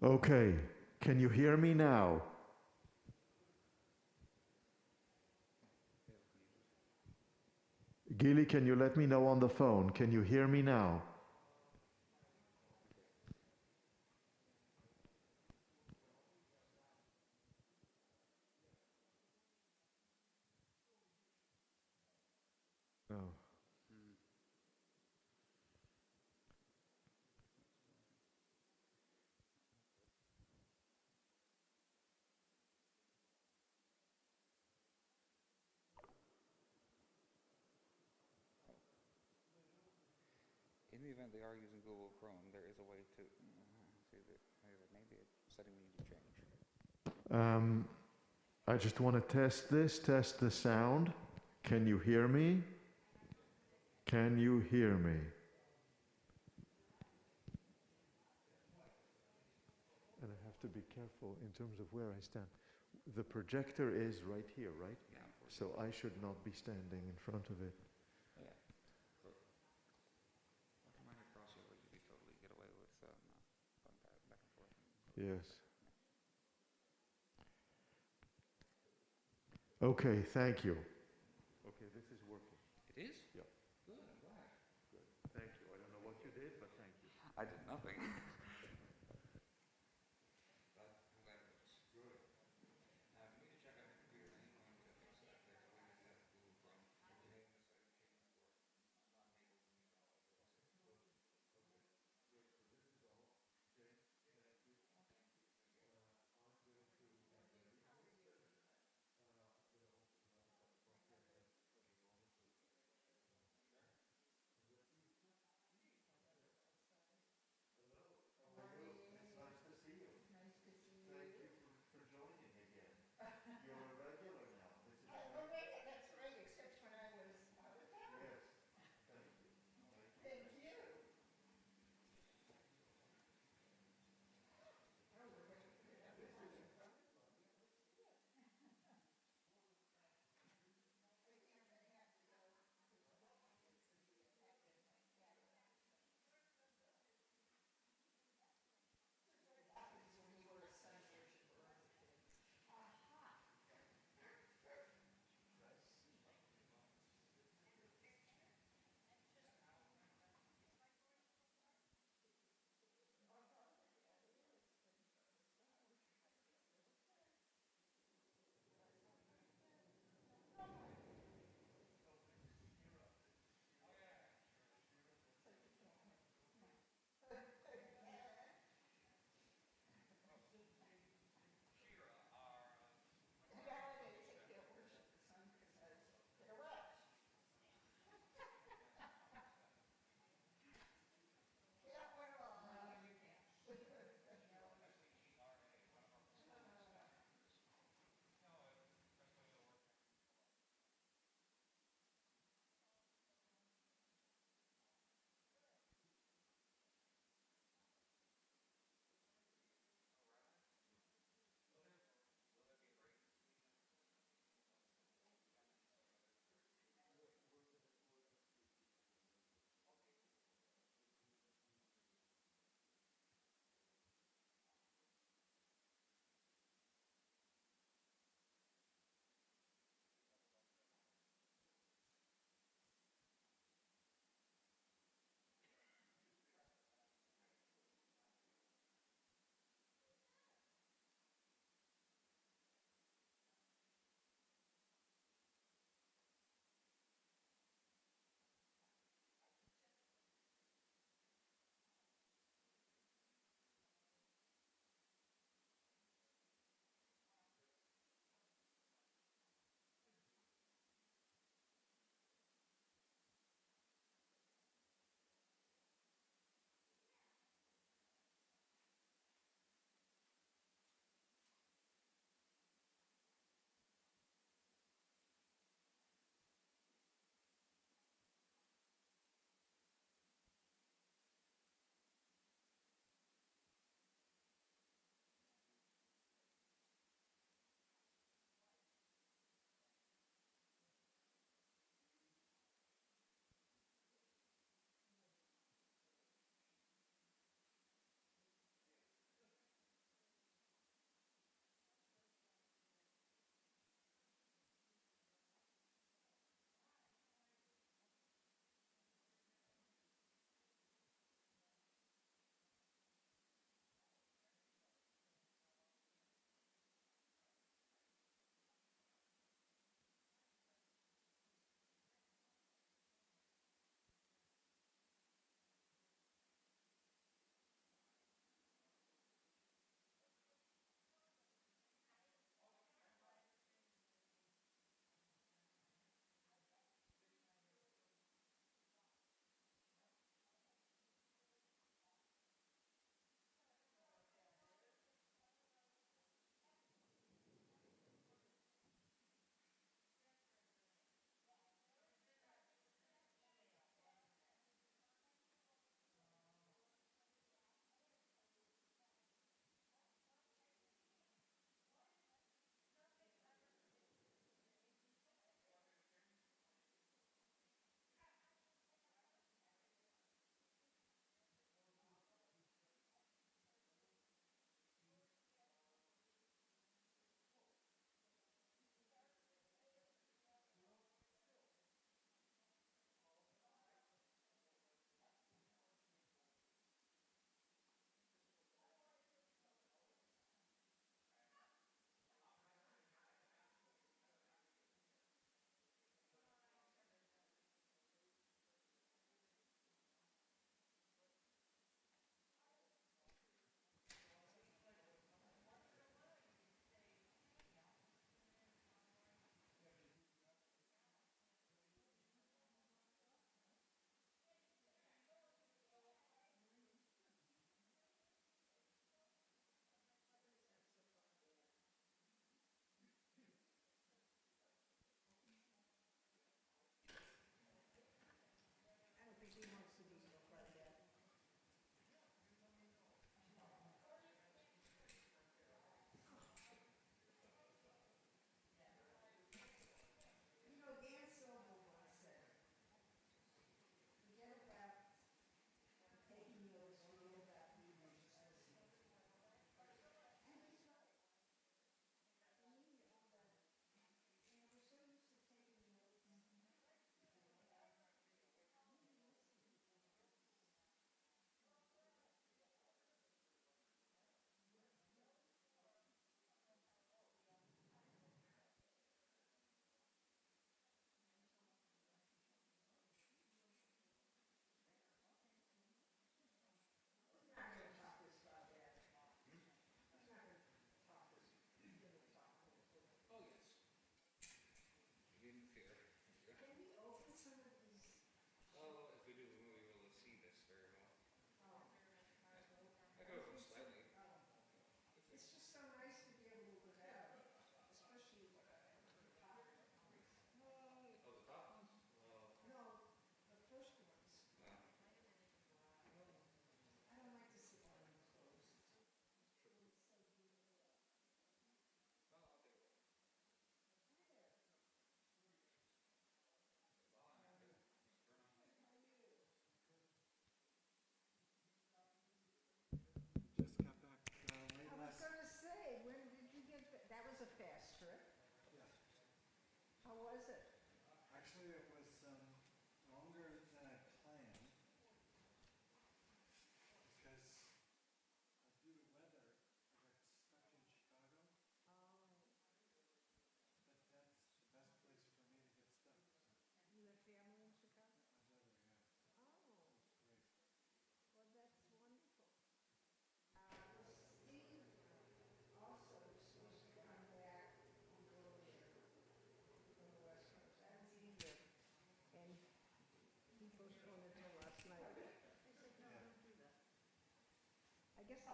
Okay, can you hear me now? Gilly, can you let me know on the phone? Can you hear me now? No. In the event they are using Google Chrome, there is a way to see that maybe a setting we need to change. I just want to test the sound. Can you hear me? Can you hear me? And I have to be careful in terms of where I stand. The projector is right here, right? Yeah, So I should not be standing in front of it. yeah. But what am I across here? Would you totally get away with going back and forth? Yes. Okay, thank you. Okay, this is working. It is? Yeah. Good, I'm glad. Good. Thank you. I don't know what you did, but thank you. I did nothing. But I'm glad it works. Good. We need to check out the computer. I need to fix that. There's a way to set Google Chrome. Today, this change for I'm not able to use all of it.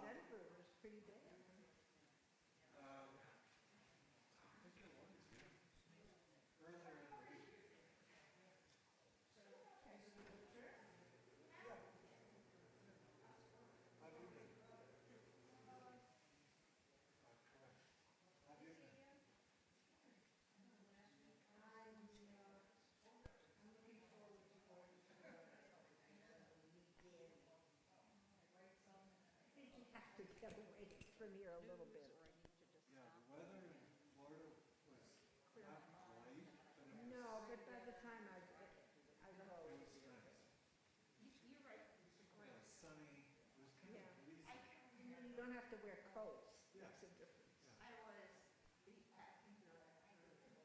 Denver was pretty bad. Earlier in the week. How do you do? Correct. How do you do? I think you have to get away from here a little bit, or I need to just Yeah, stop. the weather in Florida was not great, but it No, but by the time I go, was nice. you're right. Yeah, sunny. It was kind Yeah. of breezy. You don't have to wear coats. Yeah. Makes a difference. Yeah.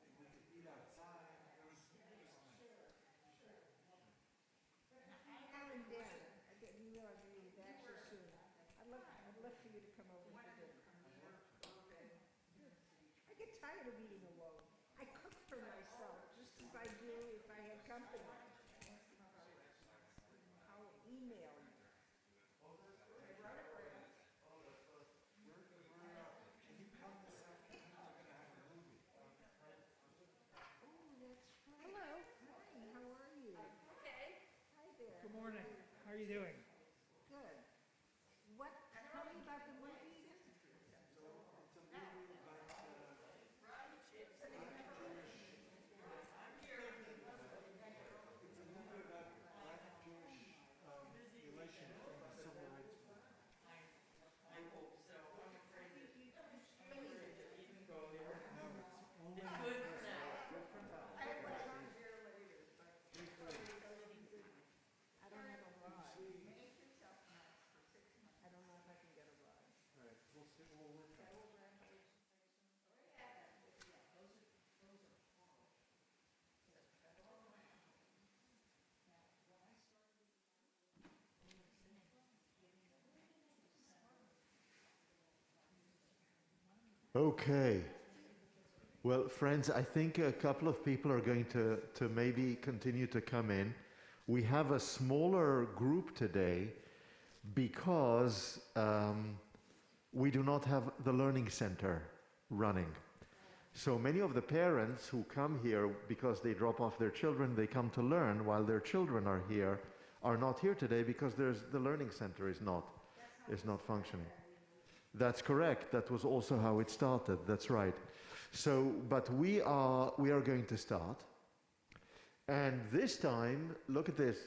And we could eat outside. It was nice. Now and then, I didn't realize we would be back so soon. I'd love for you to come over for dinner. I get tired of eating alone. I cook for myself, just as I do if I had company. I'll email you. Can you come this afternoon? We're going to have a movie. Oh, that's right. Hello. Hi, how are you? Okay. Hi there. Good morning. How are you doing? Good. What, tell me about the movie again? So it's a movie about black Jewish. It's a movie about black Jewish relation in the civil rights movement. No, it's only in the press. I don't have a ride. I don't know if I can get a ride. All right, we'll see. We'll work on it. Okay. Well, friends, I think a couple of people are going to maybe continue to come in. We have a smaller group today because we do not have the Learning Center running. So many of the parents who come here because they drop off their children, they come to learn while their children are not here today because the Learning Center is not functioning. That's correct. That was also how it started. That's right. So, but we are going to start. And this time, look at this.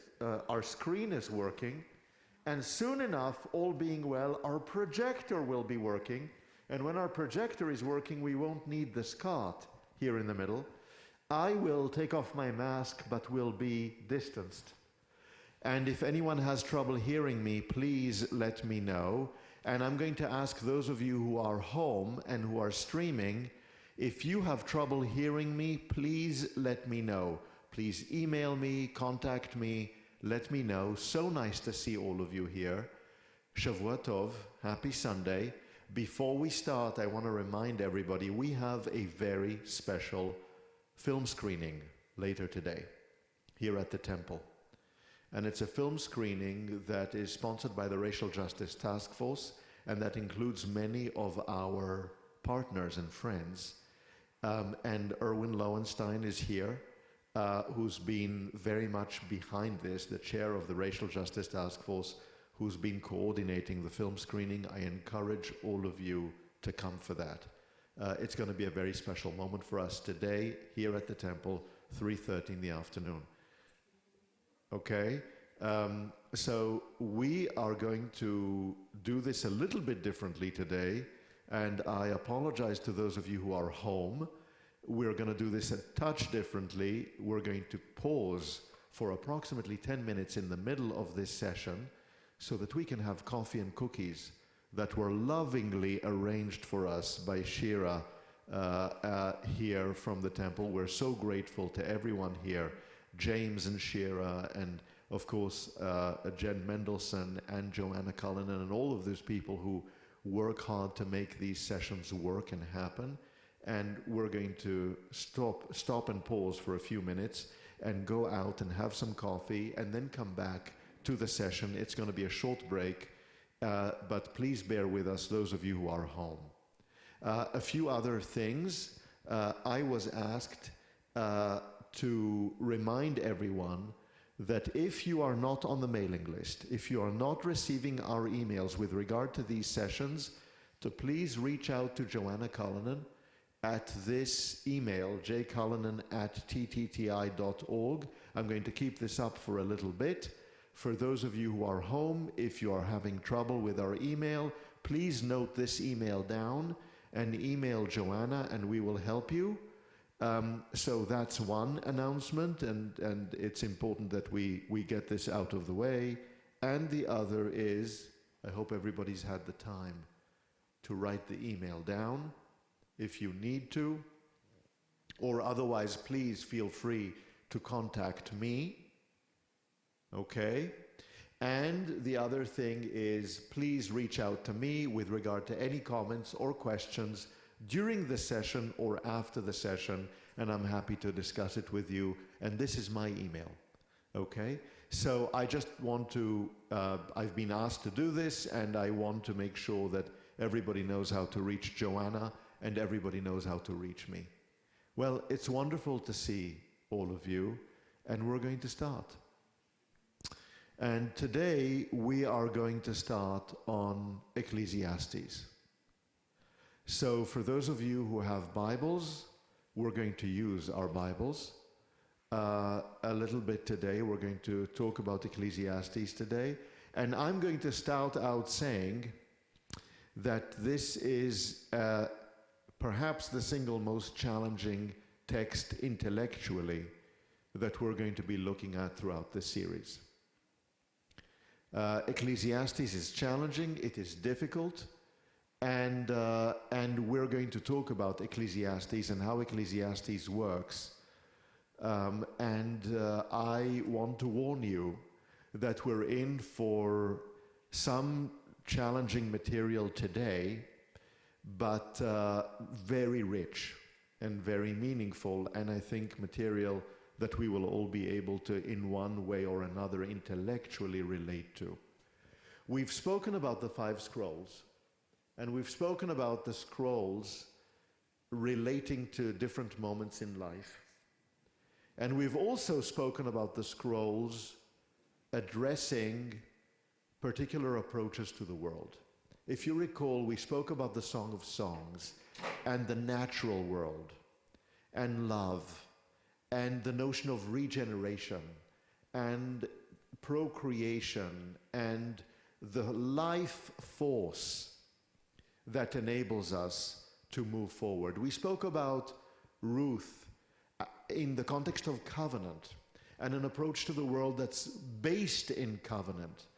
Our screen is working. And soon enough, all being well, our projector will be working. And when our projector is working, we won't need this cart here in the middle. I will take off my mask, but will be distanced. And if anyone has trouble hearing me, please let me know. And I'm going to ask those of you who are home and who are streaming, if you have trouble hearing me, please let me know. Please email me, contact me, let me know. So nice to see all of you here. Shavua Tov, happy Sunday. Before we start, I want to remind everybody we have a very special film screening later today here at the Temple. And it's a film screening that is sponsored by the Racial Justice Task Force, and that includes many of our partners and friends. And Erwin Lowenstein is here, who's been very much behind this, the chair of the Racial Justice Task Force, who's been coordinating the film screening. I encourage all of you to come for that. It's going to be a very special moment for us today here at the Temple, 3:30 in the afternoon. Okay, so we are going to do this a little bit differently today, and I apologize to those of you who are home. We're going to do this a touch differently. We're going to pause for approximately 10 minutes in the middle of this session so that we can have coffee and cookies that were lovingly arranged for us by Shira here from the temple. We're so grateful to everyone here. James and Shira, and of course Jen Mendelson and Joanna Cullinan, and all of those people who work hard to make these sessions work and happen. And we're going to stop and pause for a few minutes and go out and have some coffee and then come back to the session. It's going to be a short break, but please bear with us, those of you who are home. A few other things. I was asked to remind everyone that if you are not on the mailing list, if you are not receiving our emails with regard to these sessions, to please reach out to Joanna Cullinan at this email, jcullinan@ttti.org. I'm going to keep this up for a little bit. For those of you who are home, if you are having trouble with our email, please note this email down and email Joanna and we will help you. So that's one announcement, and it's important that we get this out of the way. And the other is, I hope everybody's had the time to write the email down if you need to, or otherwise please feel free to contact me, okay? And the other thing is, please reach out to me with regard to any comments or questions during the session or after the session, and I'm happy to discuss it with you. And this is my email, okay? So I just want to, I've been asked to do this, and I want to make sure that everybody knows how to reach Joanna and everybody knows how to reach me. Well, it's wonderful to see all of you, and we're going to start. And today we are going to start on Ecclesiastes. So for those of you who have Bibles, we're going to use our Bibles a little bit today. We're going to talk about Ecclesiastes today. And I'm going to start out saying that this is perhaps the single most challenging text intellectually that we're going to be looking at throughout this series. Ecclesiastes is challenging, it is difficult, and we're going to talk about Ecclesiastes and how Ecclesiastes works. I want to warn you that we're in for some challenging material today, but very rich and very meaningful, and I think material that we will all be able to, in one way or another, intellectually relate to. We've spoken about the 5 scrolls, and we've spoken about the scrolls relating to different moments in life. And we've also spoken about the scrolls addressing particular approaches to the world. If you recall, we spoke about the Song of Songs and the natural world and love and the notion of regeneration and procreation and the life force that enables us to move forward. We spoke about Ruth in the context of covenant and an approach to the world that's based in covenant,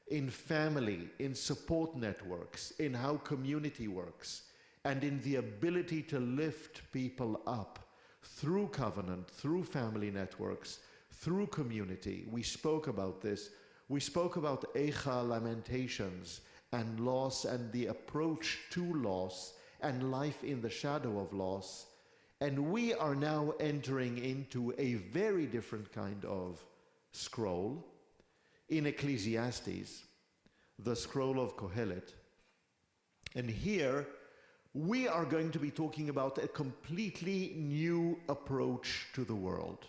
in family, in support networks, in how community works, and in the ability to lift people up through covenant, through family networks, through community. We spoke about this. We spoke about Eicha, lamentations, and loss, and the approach to loss, and life in the shadow of loss. And we are now entering into a very different kind of scroll in Ecclesiastes, the scroll of Kohelet. And here, we are going to be talking about a completely new approach to the world.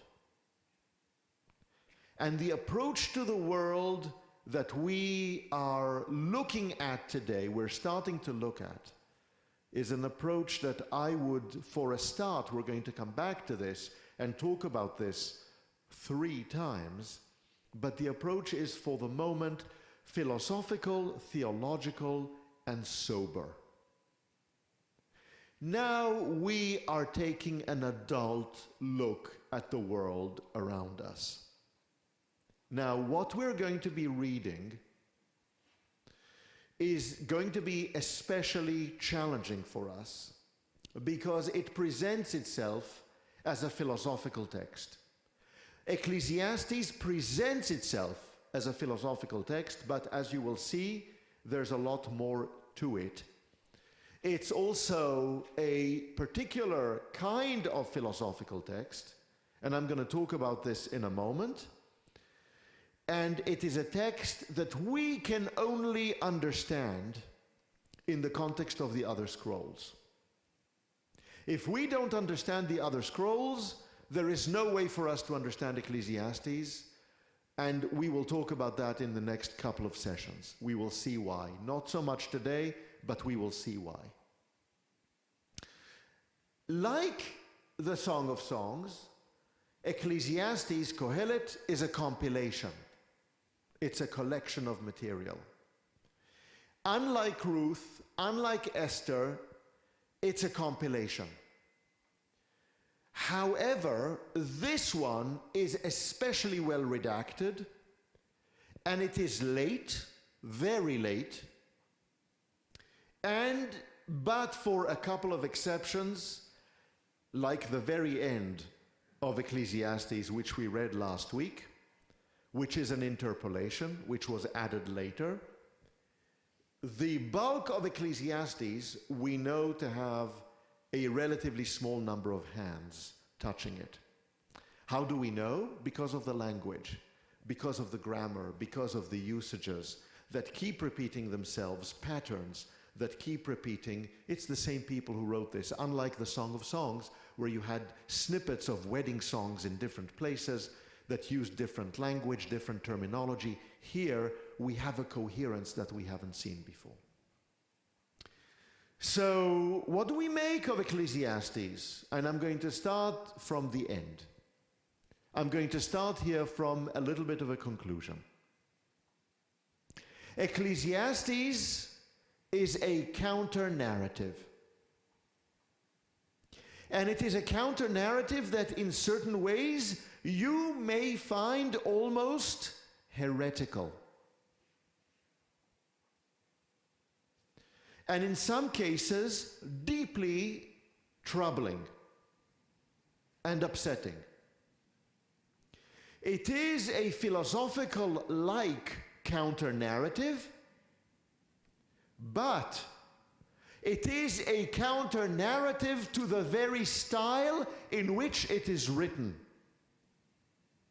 And the approach to the world that we are looking at today, we're starting to look at, is an approach that I would, for a start, we're going to come back to this and talk about this 3 times, but the approach is, for the moment, philosophical, theological, and sober. Now we are taking an adult look at the world around us. Now, what we're going to be reading is going to be especially challenging for us because it presents itself as a philosophical text. Ecclesiastes presents itself as a philosophical text, but as you will see, there's a lot more to it. It's also a particular kind of philosophical text, and I'm going to talk about this in a moment. And it is a text that we can only understand in the context of the other scrolls. If we don't understand the other scrolls, there is no way for us to understand Ecclesiastes, and we will talk about that in the next couple of sessions. We will see why. Not so much today, but we will see why. Like the Song of Songs, Ecclesiastes, Kohelet, is a compilation. It's a collection of material. Unlike Ruth, unlike Esther, it's a compilation. However, this one is especially well redacted, and it is late, very late, but for a couple of exceptions, like the very end of Ecclesiastes, which we read last week, which is an interpolation, which was added later. The bulk of Ecclesiastes we know to have a relatively small number of hands touching it. How do we know? Because of the language, because of the grammar, because of the usages that keep repeating themselves, patterns that keep repeating. It's the same people who wrote this, unlike the Song of Songs, where you had snippets of wedding songs in different places that used different language, different terminology. Here, we have a coherence that we haven't seen before. So, what do we make of Ecclesiastes? And I'm going to start from the end. I'm going to start here from a little bit of a conclusion. Ecclesiastes is a counter-narrative. And it is a counter-narrative that in certain ways you may find almost heretical. And in some cases, deeply troubling and upsetting. It is a philosophical-like counter-narrative, but it is a counter-narrative to the very style in which it is written.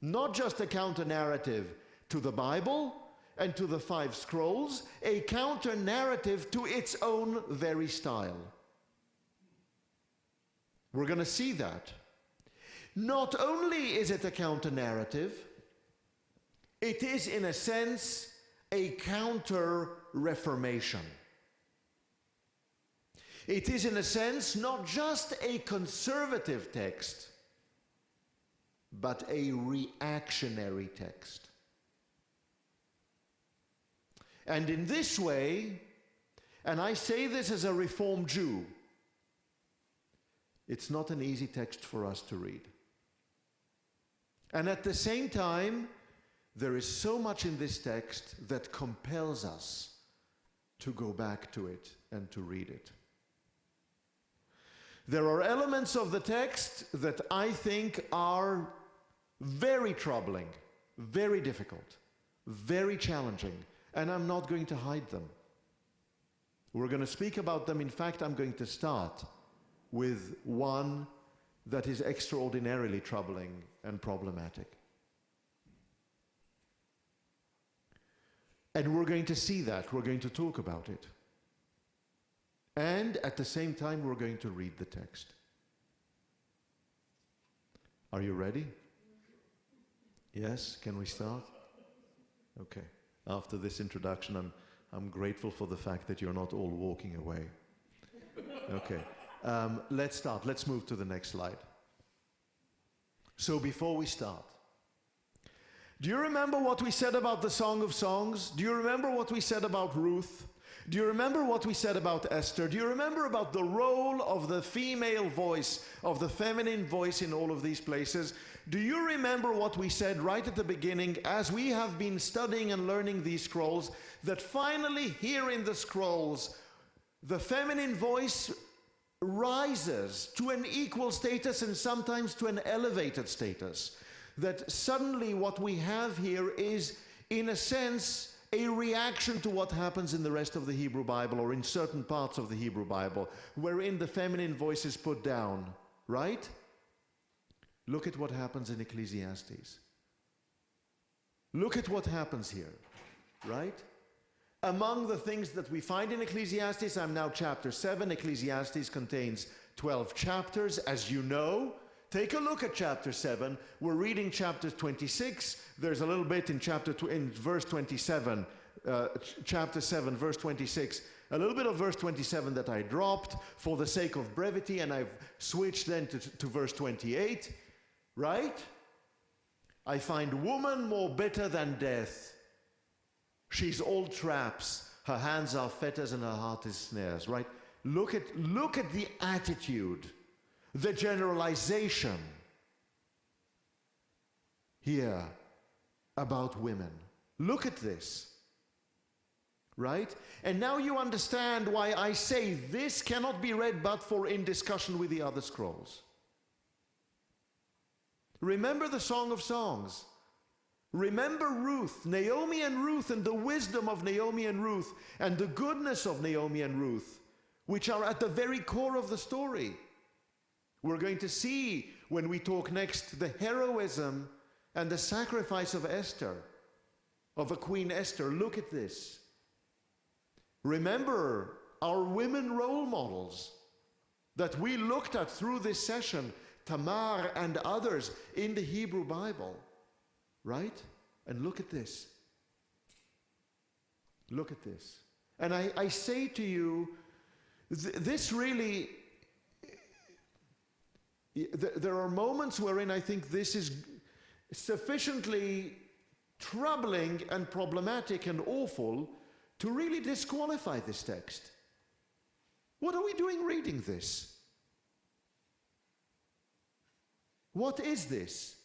Not just a counter-narrative to the Bible and to the 5 scrolls, a counter-narrative to its own very style. We're going to see that. Not only is it a counter-narrative, it is in a sense a counter-reformation. It is in a sense not just a conservative text, but a reactionary text. And in this way, and I say this as a Reformed Jew, it's not an easy text for us to read. And at the same time, there is so much in this text that compels us to go back to it and to read it. There are elements of the text that I think are very troubling, very difficult, very challenging, and I'm not going to hide them. We're going to speak about them. In fact, I'm going to start with one that is extraordinarily troubling and problematic. And we're going to see that. We're going to talk about it. And at the same time, we're going to read the text. Are you ready? Yes? Can we start? Okay. After this introduction, I'm grateful for the fact that you're not all walking away. Okay. Let's start. Let's move to the next slide. So before we start, do you remember what we said about the Song of Songs? Do you remember what we said about Ruth? Do you remember what we said about Esther? Do you remember about the role of the female voice, of the feminine voice in all of these places? Do you remember what we said right at the beginning as we have been studying and learning these scrolls, that finally here in the scrolls, the feminine voice rises to an equal status and sometimes to an elevated status? That suddenly what we have here is, in a sense, a reaction to what happens in the rest of the Hebrew Bible, or in certain parts of the Hebrew Bible, wherein the feminine voice is put down, right? Look at what happens in Ecclesiastes. Look at what happens here, right? Among the things that we find in Ecclesiastes, I'm now chapter 7. Ecclesiastes contains 12 chapters, as you know. Take a look at chapter 7. We're reading chapter 26. There's a little bit in in verse 27, chapter 7, verse 26. A little bit of verse 27 that I dropped for the sake of brevity, and I've switched then to verse 28, right? I find woman more bitter than death. She's all traps. Her hands are fetters and her heart is snares, right? Look at the attitude, the generalization here about women. Look at this, right? And now you understand why I say this cannot be read but for in discussion with the other scrolls. Remember the Song of Songs. Remember Ruth, Naomi and Ruth, and the wisdom of Naomi and Ruth, and the goodness of Naomi and Ruth, which are at the very core of the story. We're going to see, when we talk next, the heroism and the sacrifice of Esther, of a Queen Esther. Look at this. Remember our women role models that we looked at through this session, Tamar and others in the Hebrew Bible. Right? And look at this. Look at this. And I say to you, this really, there are moments wherein I think this is sufficiently troubling and problematic and awful to really disqualify this text. What are we doing reading this? What is this?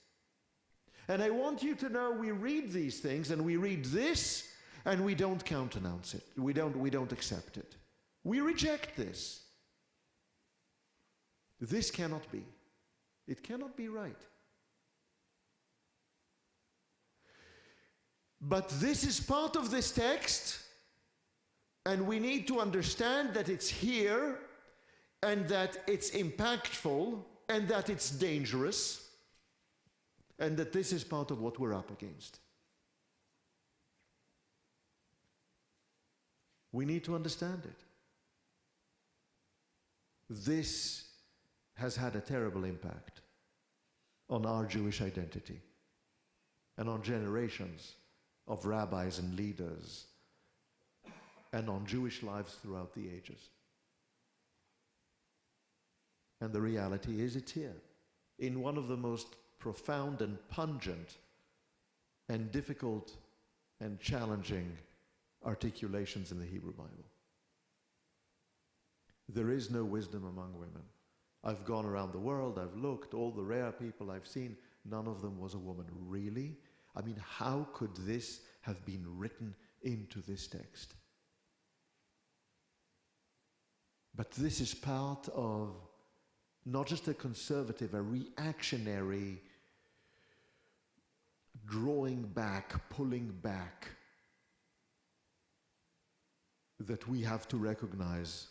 And I want you to know we read these things and we read this and we don't countenance it. We don't accept it. We reject this. This cannot be. It cannot be right. But this is part of this text, and we need to understand that it's here and that it's impactful and that it's dangerous. And that this is part of what we're up against. We need to understand it. This has had a terrible impact on our Jewish identity and on generations of rabbis and leaders and on Jewish lives throughout the ages. And the reality is it's here in one of the most profound and pungent and difficult and challenging articulations in the Hebrew Bible. There is no wisdom among women. I've gone around the world, I've looked, all the rare people I've seen, none of them was a woman. Really? I mean, how could this have been written into this text? But this is part of not just a conservative, a reactionary drawing back, pulling back, that we have to recognize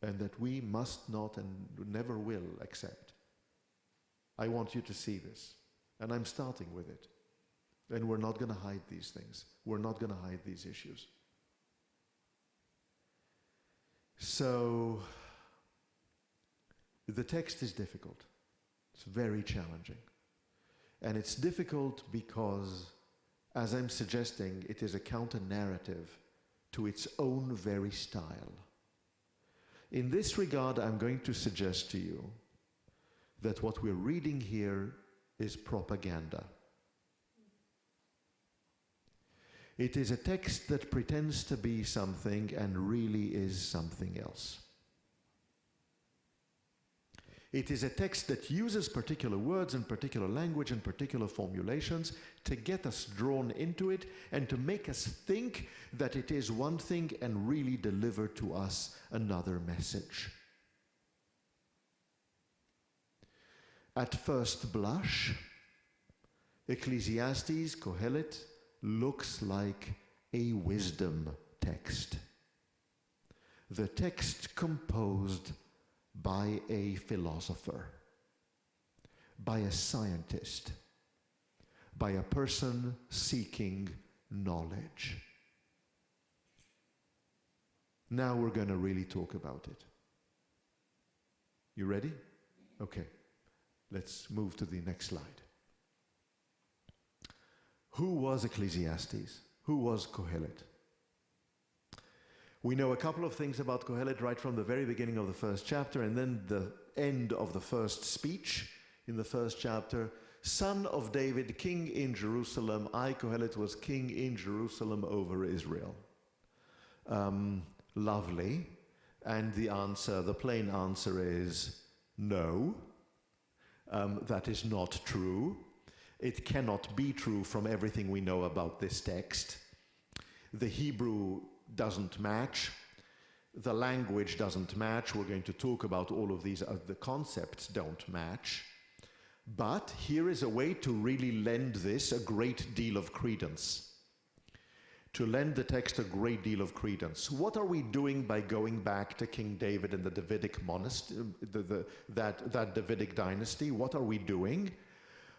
and that we must not and never will accept. I want you to see this, and I'm starting with it. And we're not going to hide these things. We're not going to hide these issues. So, the text is difficult. It's very challenging. And it's difficult because, as I'm suggesting, it is a counter-narrative to its own very style. In this regard, I'm going to suggest to you that what we're reading here is propaganda. It is a text that pretends to be something and really is something else. It is a text that uses particular words and particular language and particular formulations to get us drawn into it and to make us think that it is one thing and really deliver to us another message. At first blush, Ecclesiastes, Kohelet, looks like a wisdom text. The text composed by a philosopher, by a scientist, by a person seeking knowledge. Now we're going to really talk about it. You ready? Okay. Let's move to the next slide. Who was Ecclesiastes? Who was Kohelet? We know a couple of things about Kohelet right from the very beginning of the first chapter and then the end of the first speech in the first chapter. Son of David, king in Jerusalem. I, Kohelet, was king in Jerusalem over Israel. Lovely. And the answer, the plain answer is no. That is not true. It cannot be true from everything we know about this text. The Hebrew doesn't match. The language doesn't match. We're going to talk about all of these. The concepts don't match. But here is a way to really lend this a great deal of credence. To lend the text a great deal of credence. What are we doing by going back to King David and the Davidic monarchy, that Davidic dynasty? What are we doing?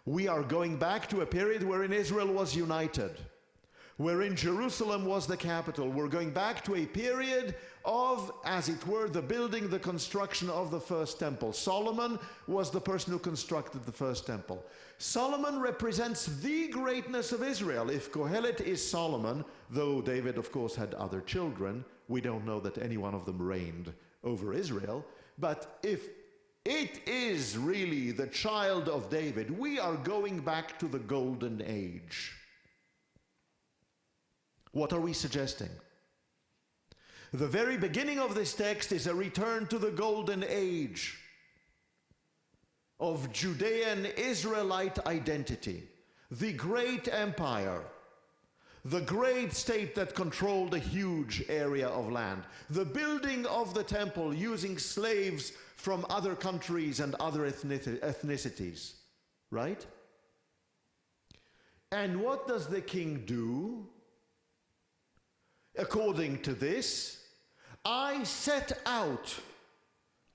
We are going back to a period wherein Israel was united, wherein Jerusalem was the capital. We're going back to a period of, as it were, the building, the construction of the first temple. Solomon was the person who constructed the first temple. Solomon represents the greatness of Israel. If Kohelet is Solomon, though David, of course, had other children, we don't know that any one of them reigned over Israel. But if it is really the child of David, we are going back to the golden age. What are we suggesting? The very beginning of this text is a return to the golden age of Judean Israelite identity, the great empire, the great state that controlled a huge area of land, the building of the temple using slaves from other countries and other ethnicities, right? And what does the king do? According to this, I set out,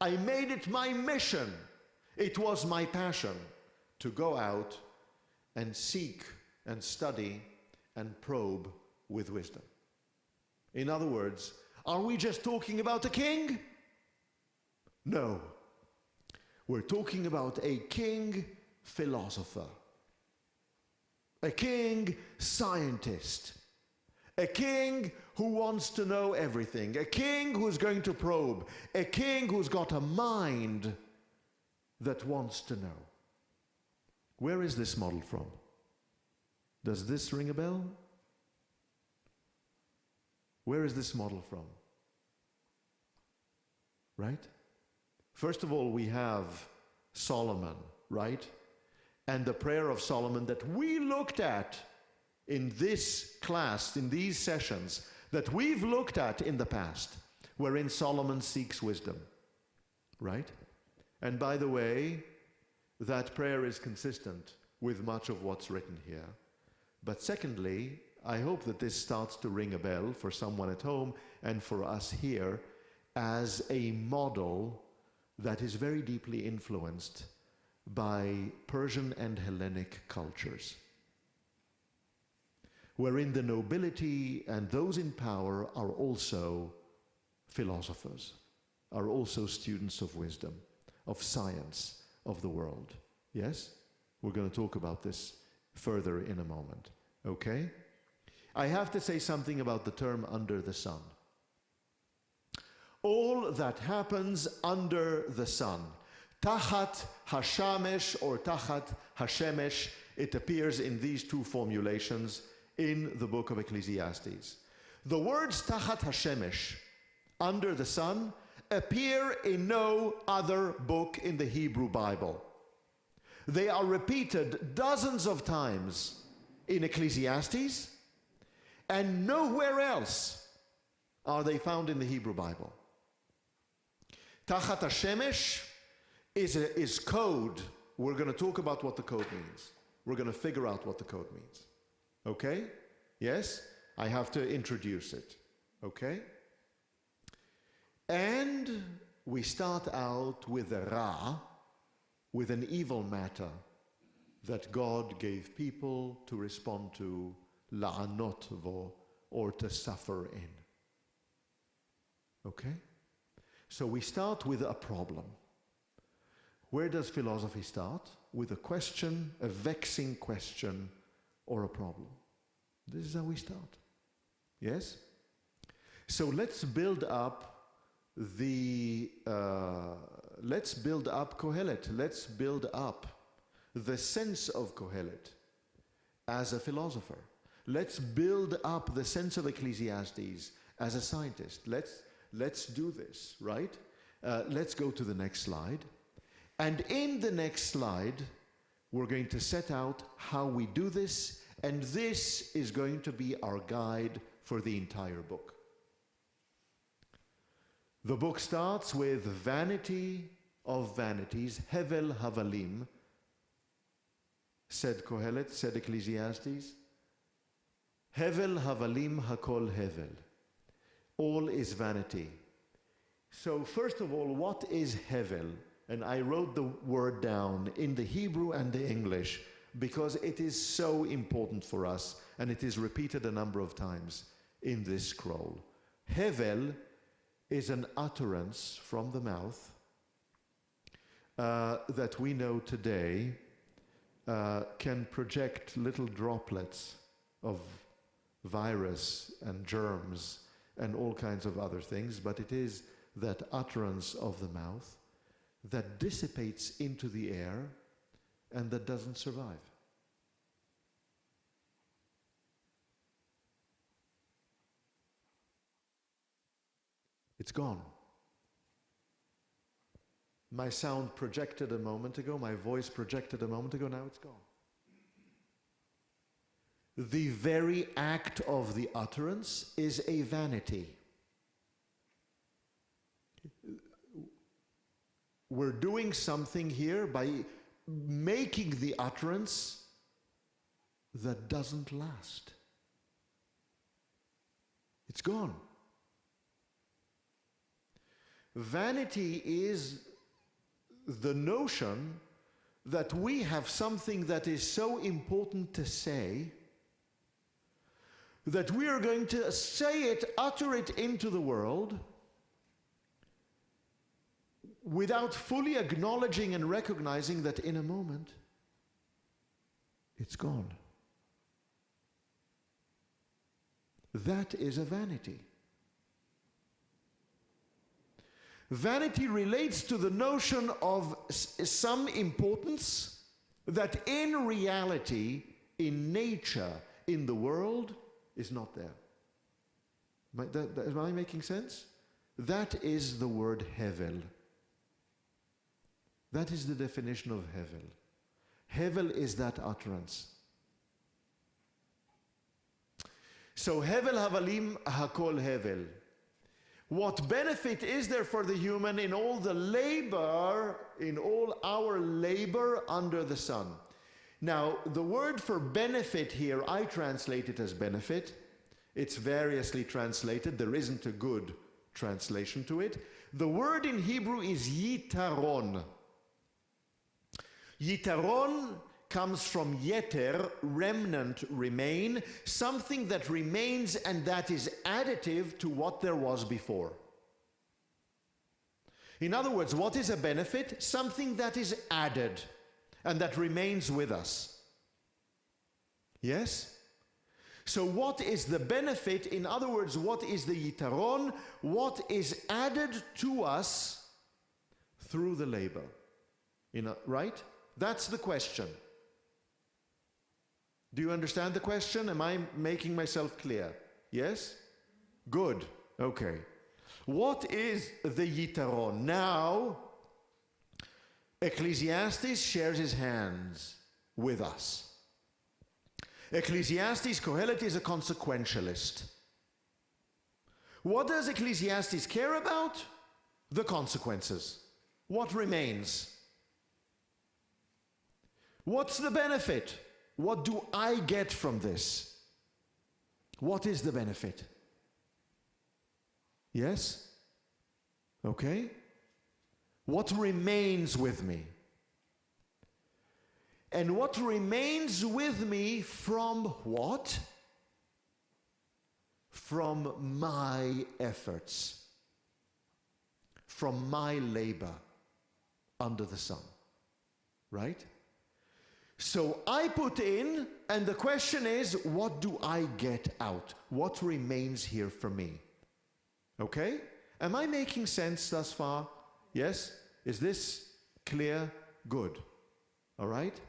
I made it my mission, it was my passion to go out and seek and study and probe with wisdom. In other words, are we just talking about a king? No. We're talking about a king philosopher, a king scientist, a king who wants to know everything, a king who's going to probe, a king who's got a mind that wants to know. Where is this model from? Does this ring a bell? Where is this model from? Right? First of all, we have Solomon, right? And the prayer of Solomon that we looked at in this class, in these sessions, that we've looked at in the past, wherein Solomon seeks wisdom, right? And by the way, that prayer is consistent with much of what's written here. But secondly, I hope that this starts to ring a bell for someone at home and for us here as a model that is very deeply influenced by Persian and Hellenic cultures, wherein the nobility and those in power are also philosophers, are also students of wisdom, of science, of the world. Yes? We're going to talk about this further in a moment. Okay? I have to say something about the term under the sun. All that happens under the sun. Tachat Hashamesh or Tachat Hashemesh, it appears in these two formulations in the book of Ecclesiastes. The words Tachat Hashemesh, under the sun, appear in no other book in the Hebrew Bible. They are repeated dozens of times in Ecclesiastes, and nowhere else are they found in the Hebrew Bible. Tachat Hashemesh is code. We're going to talk about what the code means. We're going to figure out what the code means. Okay? Yes? I have to introduce it. Okay? And we start out with a Ra, with an evil matter, that God gave people to respond to la'anot vo, or to suffer in. Okay? So we start with a problem. Where does philosophy start? With a question, a vexing question, or a problem. This is how we start. Yes? So let's build up Kohelet. Let's build up the sense of Kohelet as a philosopher. Let's build up the sense of Ecclesiastes as a scientist. Let's do this, right? Let's go to the next slide. And in the next slide, we're going to set out how we do this, and this is going to be our guide for the entire book. The book starts with Vanity of Vanities, Hevel Havalim, said Kohelet, said Ecclesiastes. Hevel Havalim Hakol Hevel. All is vanity. So first of all, what is Hevel? And I wrote the word down in the Hebrew and the English because it is so important for us, and it is repeated a number of times in this scroll. Hevel is an utterance from the mouth that we know today can project little droplets of virus and germs and all kinds of other things, but it is that utterance of the mouth that dissipates into the air and that doesn't survive. It's gone. My sound projected a moment ago, my voice projected a moment ago, now it's gone. The very act of the utterance is a vanity. We're doing something here by making the utterance that doesn't last. It's gone. Vanity is the notion that we have something that is so important to say that we are going to say it, utter it into the world without fully acknowledging and recognizing that in a moment it's gone. That is a vanity. Vanity relates to the notion of some importance that in reality, in nature, in the world, is not there. Am I making sense? That is the word Hevel. That is the definition of Hevel. Hevel is that utterance. So Hevel Havalim Hakol Hevel. What benefit is there for the human in all the labor, in all our labor under the sun? Now, the word for benefit here, I translate it as benefit. It's variously translated. There isn't a good translation to it. The word in Hebrew is yitaron. Yitaron comes from yeter, remnant, remain, something that remains and that is additive to what there was before. In other words, what is a benefit? Something that is added and that remains with us. Yes? So what is the benefit? In other words, what is the yitaron? What is added to us through the labor? Right? That's the question. Do you understand the question? Am I making myself clear? Yes? Good. Okay. What is the yitaron? Now, Ecclesiastes shares his hands with us. Ecclesiastes, Kohelet, is a consequentialist. What does Ecclesiastes care about? The consequences. What remains? What's the benefit? What do I get from this? What is the benefit? Yes? Okay? What remains with me? And what remains with me from what? From my efforts, from my labor under the sun, right? So I put in, and the question is, what do I get out? What remains here for me? Okay? Am I making sense thus far? Yes? Is this clear? Good. All right?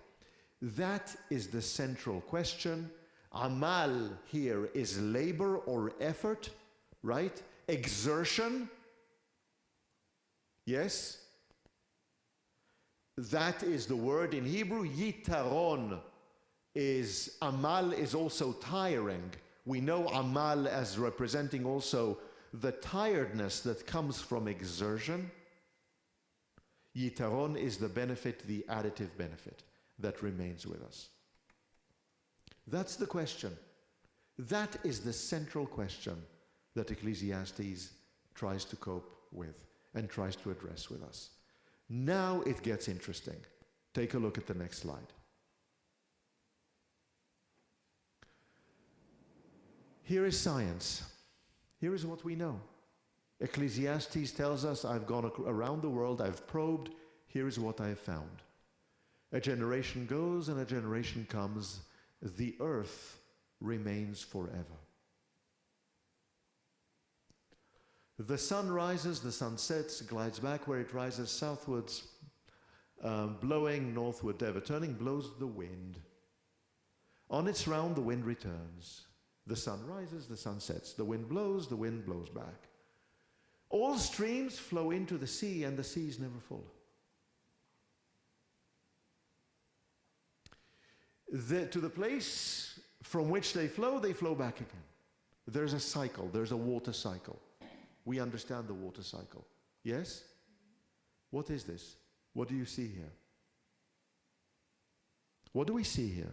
That is the central question. Amal here is labor or effort, right? Exertion. Yes? That is the word in Hebrew. Yitaron is, amal is also tiring. We know amal as representing also the tiredness that comes from exertion. Yitaron is the benefit, the additive benefit that remains with us. That's the question. That is the central question that Ecclesiastes tries to cope with and tries to address with us. Now it gets interesting. Take a look at the next slide. Here is science. Here is what we know. Ecclesiastes tells us, I've gone around the world, I've probed, here is what I have found. A generation goes and a generation comes, the earth remains forever. The sun rises, the sun sets, glides back where it rises, southwards, blowing, northward, ever turning, blows the wind. On its round, the wind returns. The sun rises, the sun sets. The wind blows back. All streams flow into the sea, and the sea is never full. To the place from which they flow back again. There's a cycle, there's a water cycle. We understand the water cycle. Yes? What is this? What do you see here? What do we see here?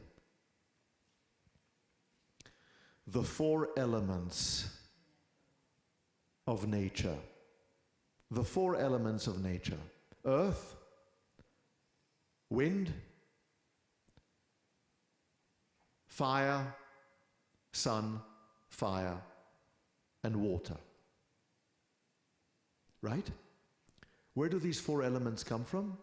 The four elements of nature. The four elements of nature. Earth, wind, fire, sun, fire, and water. Right? Where do these four elements come from?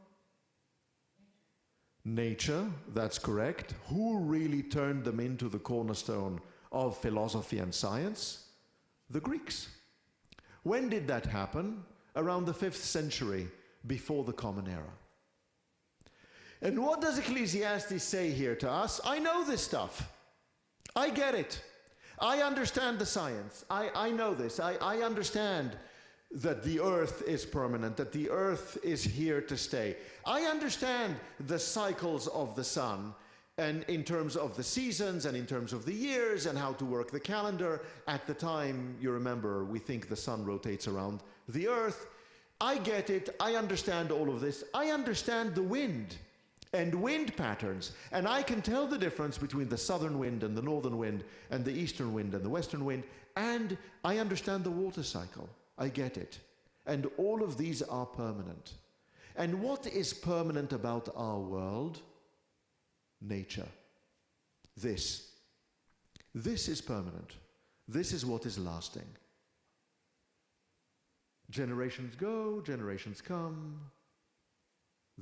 Nature, that's correct. Who really turned them into the cornerstone of philosophy and science? The Greeks. When did that happen? Around the 5th century before the Common Era. And what does Ecclesiastes say here to us? I know this stuff. I get it. I understand the science. I know this. I understand that the earth is permanent, that the earth is here to stay. I understand the cycles of the sun, and in terms of the seasons and in terms of the years and how to work the calendar. At the time, you remember, we think the sun rotates around the earth. I get it. I understand all of this. I understand the wind and wind patterns, and I can tell the difference between the southern wind and the northern wind and the eastern wind and the western wind, and I understand the water cycle. I get it. And all of these are permanent. And what is permanent about our world? Nature. This is permanent. This is what is lasting. Generations go, generations come.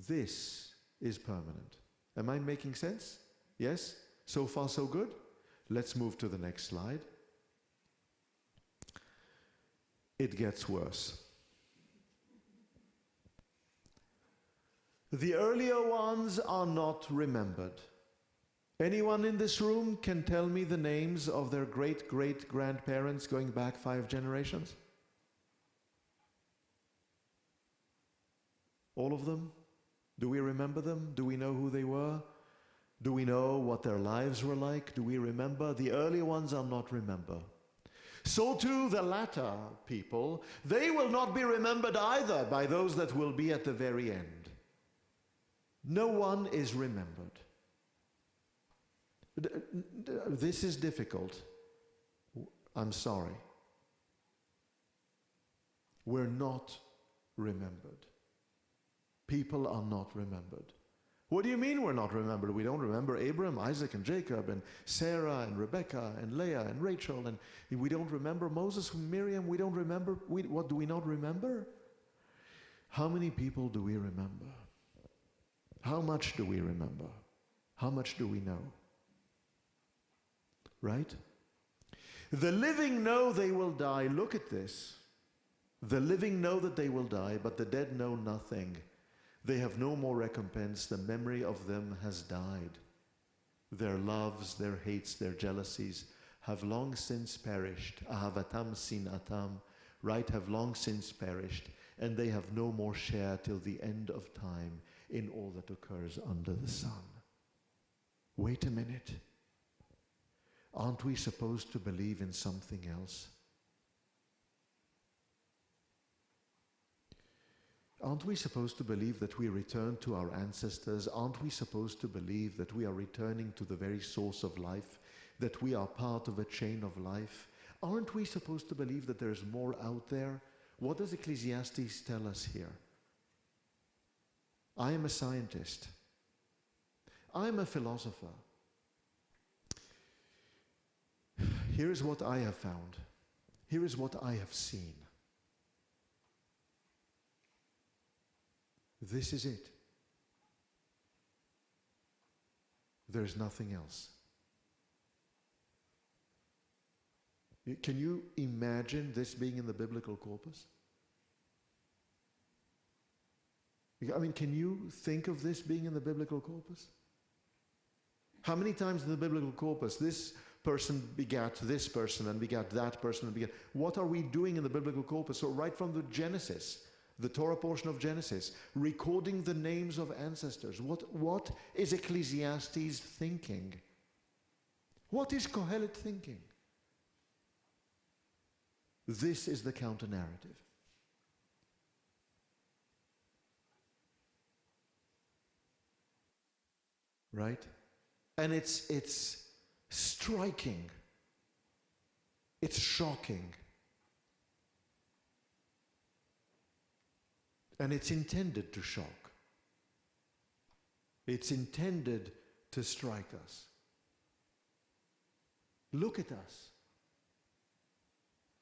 This is permanent. Am I making sense? Yes? So far so good? Let's move to the next slide. It gets worse. The earlier ones are not remembered. Anyone in this room can tell me the names of their great-great-grandparents going back 5 generations? All of them? Do we remember them? Do we know who they were? Do we know what their lives were like? Do we remember? The early ones are not remembered. So too the latter people, they will not be remembered either by those that will be at the very end. No one is remembered. This is difficult. I'm sorry. We're not remembered. People are not remembered. What do you mean we're not remembered? We don't remember Abraham, Isaac, and Jacob, and Sarah, and Rebekah, and Leah, and Rachel, and we don't remember Moses and Miriam. We don't remember. What do we not remember? How many people do we remember? How much do we remember? How much do we know? Right? The living know they will die. Look at this. The living know that they will die, but the dead know nothing. They have no more recompense. The memory of them has died. Their loves, their hates, their jealousies have long since perished. Ahavatam sin atam, right, have long since perished, and they have no more share till the end of time in all that occurs under the sun. Wait a minute. Aren't we supposed to believe in something else? Aren't we supposed to believe that we return to our ancestors? Aren't we supposed to believe that we are returning to the very source of life, that we are part of a chain of life? Aren't we supposed to believe that there's more out there? What does Ecclesiastes tell us here? I am a scientist. I am a philosopher. Here is what I have found. Here is what I have seen. This is it. There's nothing else. Can you imagine this being in the biblical corpus? I mean, can you think of this being in the biblical corpus? How many times in the biblical corpus this person begat this person and begat that person and begat? What are we doing in the biblical corpus? So right from the Genesis, the Torah portion of Genesis, recording the names of ancestors. What is Ecclesiastes thinking? What is Kohelet thinking? This is the counter-narrative. Right? And it's striking. It's shocking. And it's intended to shock. It's intended to strike us. Look at us.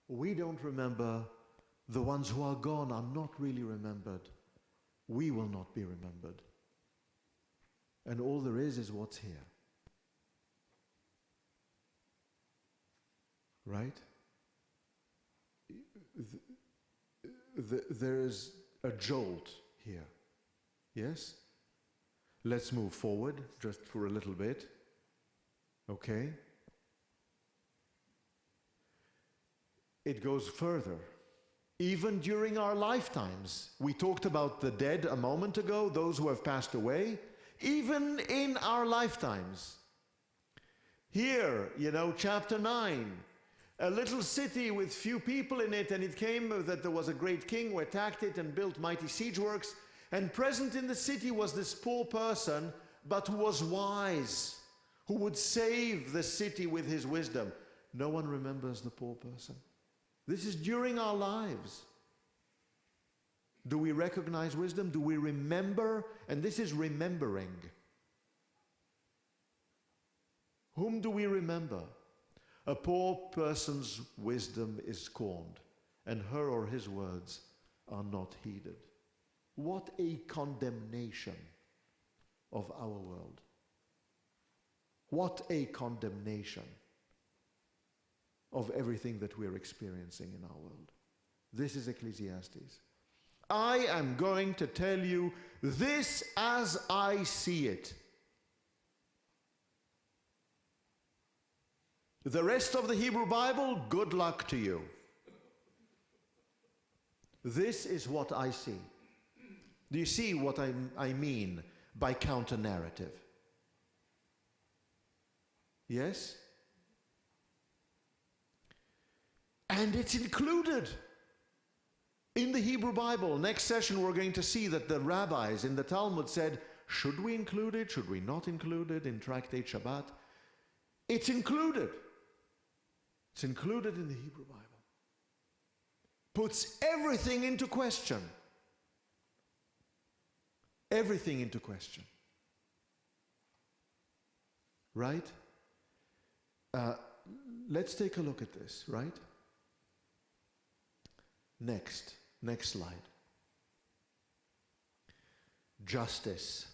We don't remember. The ones who are gone are not really remembered. We will not be remembered. And all there is what's here. Right? There's a jolt here. Yes? Let's move forward just for a little bit. Okay? It goes further. Even during our lifetimes, we talked about the dead a moment ago, those who have passed away. Even in our lifetimes. Here, chapter 9. A little city with few people in it, and it came that there was a great king who attacked it and built mighty siege works. And present in the city was this poor person, but who was wise, who would save the city with his wisdom. No one remembers the poor person. This is during our lives. Do we recognize wisdom? Do we remember? And this is remembering. Whom do we remember? A poor person's wisdom is scorned, and her or his words are not heeded. What a condemnation of our world. What a condemnation of everything that we're experiencing in our world. This is Ecclesiastes. I am going to tell you this as I see it. The rest of the Hebrew Bible, good luck to you. This is what I see. Do you see what I mean by counter-narrative? Yes? And it's included in the Hebrew Bible. Next session we're going to see that the rabbis in the Talmud said, should we include it? Should we not include it in Tractate Shabbat? It's included. It's included in the Hebrew Bible. Puts everything into question. Everything into question. right? Let's take a look at this, right? Next slide. Justice.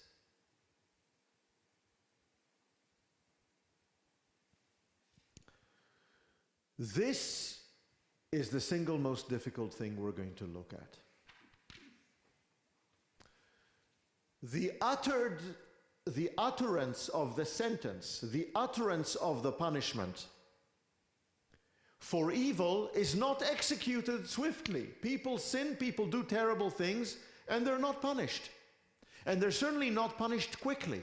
This is the single most difficult thing we're going to look at. The utterance of the sentence, the utterance of the punishment for evil is not executed swiftly. People sin, people do terrible things, and they're not punished. And they're certainly not punished quickly.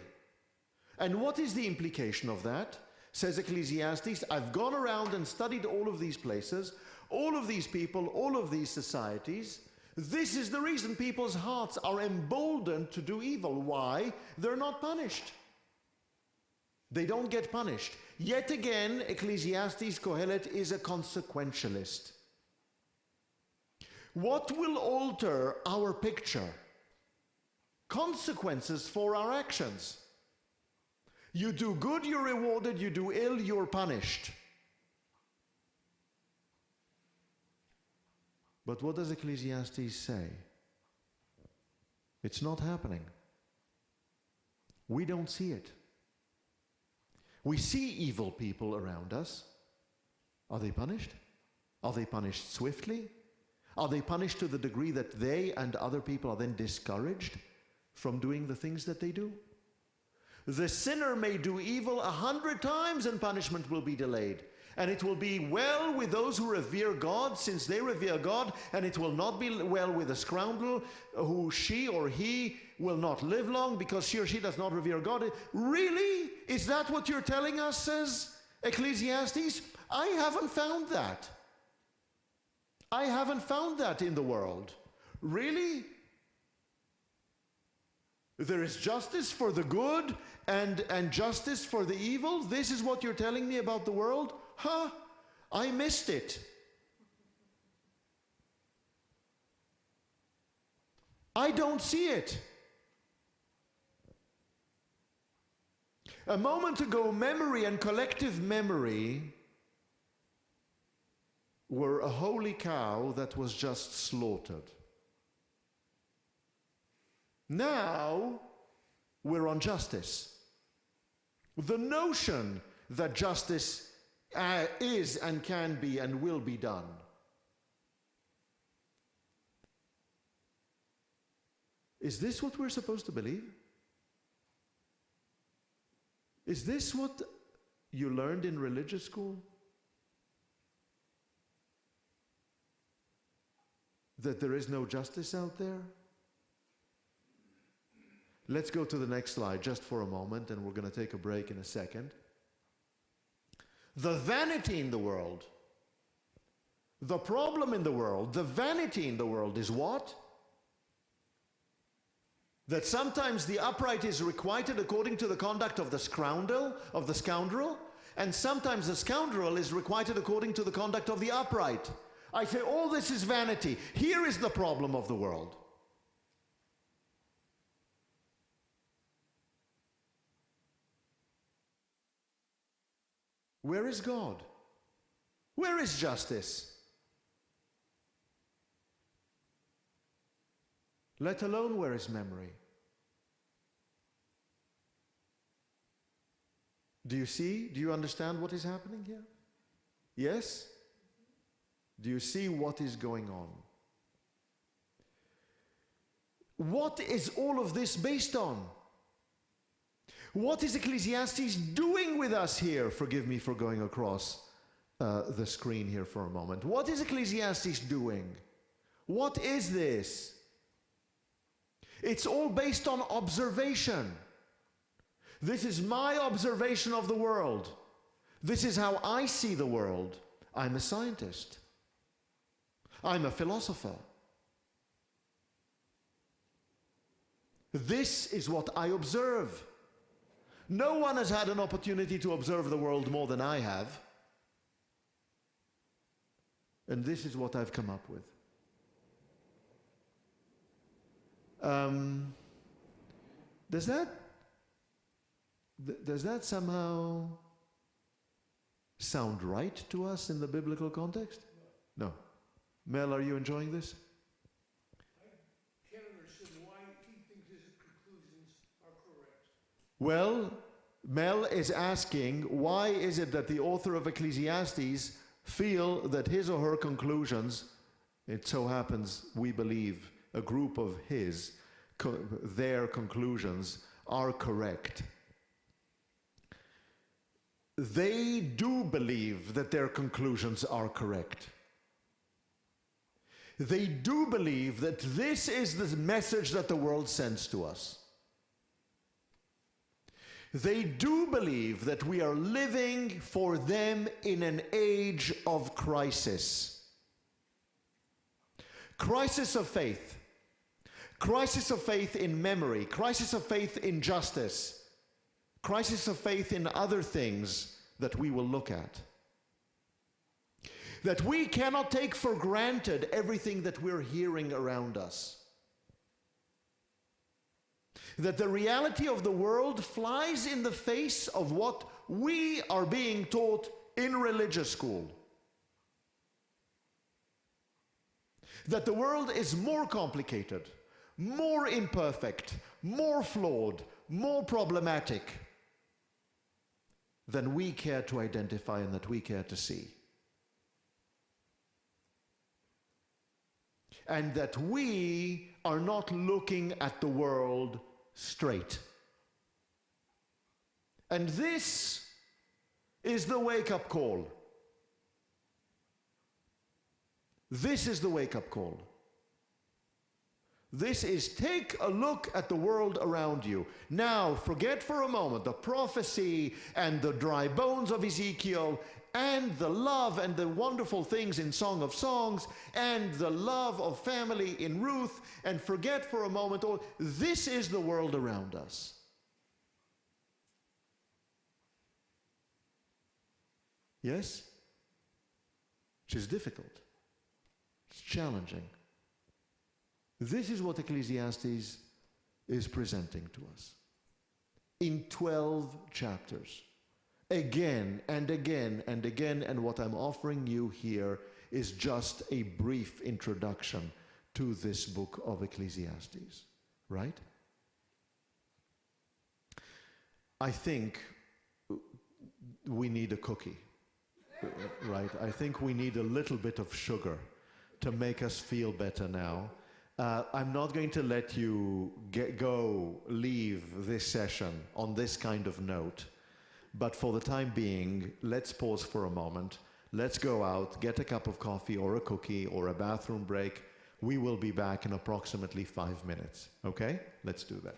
And what is the implication of that? Says Ecclesiastes, I've gone around and studied all of these places, all of these people, all of these societies. This is the reason people's hearts are emboldened to do evil. Why? They're not punished. They don't get punished. Yet again, Ecclesiastes, Kohelet, is a consequentialist. What will alter our picture? Consequences for our actions. You do good, you're rewarded. You do ill, you're punished. But what does Ecclesiastes say? It's not happening. We don't see it. We see evil people around us. Are they punished? Are they punished swiftly? Are they punished to the degree that they and other people are then discouraged from doing the things that they do? The sinner may do evil 100 times and punishment will be delayed. And it will be well with those who revere God, since they revere God, and it will not be well with a scoundrel who she or he will not live long because she or she does not revere God. Really? Is that what you're telling us, says Ecclesiastes? I haven't found that. I haven't found that in the world. Really? There is justice for the good and justice for the evil? This is what you're telling me about the world? Huh? I missed it. I don't see it. A moment ago, memory and collective memory were a holy cow that was just slaughtered. Now, we're on justice. The notion that justice is and can be and will be done. Is this what we're supposed to believe? Is this what you learned in religious school? That there is no justice out there? Let's go to the next slide just for a moment, and we're going to take a break in a second. The vanity in the world, the problem in the world, the vanity in the world is what? That sometimes the upright is requited according to the conduct of the scoundrel, and sometimes the scoundrel is requited according to the conduct of the upright. I say all this is vanity. Here is the problem of the world. Where is God? Where is justice? Let alone where is memory? Do you see? Do you understand what is happening here? Yes? Do you see what is going on? What is all of this based on? What is Ecclesiastes doing with us here? Forgive me for going across the screen here for a moment. What is Ecclesiastes doing? What is this? It's all based on observation. This is my observation of the world. This is how I see the world. I'm a scientist. I'm a philosopher. This is what I observe. No one has had an opportunity to observe the world more than I have. And this is what I've come up with. Does that somehow sound right to us in the biblical context? No. Mel, are you enjoying this? I can't understand why he thinks his conclusions are correct. Well, Mel is asking, why is it that the author of Ecclesiastes feel that his or her conclusions, it so happens, we believe, a group of their conclusions are correct? They do believe that their conclusions are correct. They do believe that this is the message that the world sends to us. They do believe that we are living for them in an age of crisis. Crisis of faith. Crisis of faith in memory. Crisis of faith in justice. Crisis of faith in other things that we will look at. That we cannot take for granted everything that we're hearing around us. That the reality of the world flies in the face of what we are being taught in religious school. That the world is more complicated, more imperfect, more flawed, more problematic than we care to identify and that we care to see. And that we are not looking at the world straight. And this is the wake-up call. This is the wake-up call. This is, take a look at the world around you. Now, forget for a moment the prophecy and the dry bones of Ezekiel and the love and the wonderful things in Song of Songs and the love of family in Ruth, and forget for a moment all. This is the world around us. Yes? Which is difficult. It's challenging. This is what Ecclesiastes is presenting to us in 12 chapters. Again and again and again, and what I'm offering you here is just a brief introduction to this book of Ecclesiastes, right? I think we need a cookie, right? I think we need a little bit of sugar to make us feel better now. I'm not going to let you leave this session on this kind of note, but for the time being, let's pause for a moment. Let's go out, get a cup of coffee or a cookie or a bathroom break. We will be back in approximately 5 minutes, okay? Let's do that.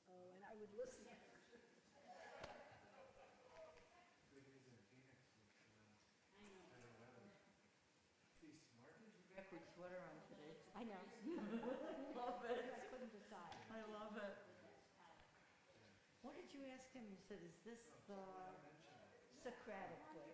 Oh, and I would listen. Backward sweater on today. I know. Love it. I couldn't decide. I love it. What did you ask him? You said, is this the... Socratic way.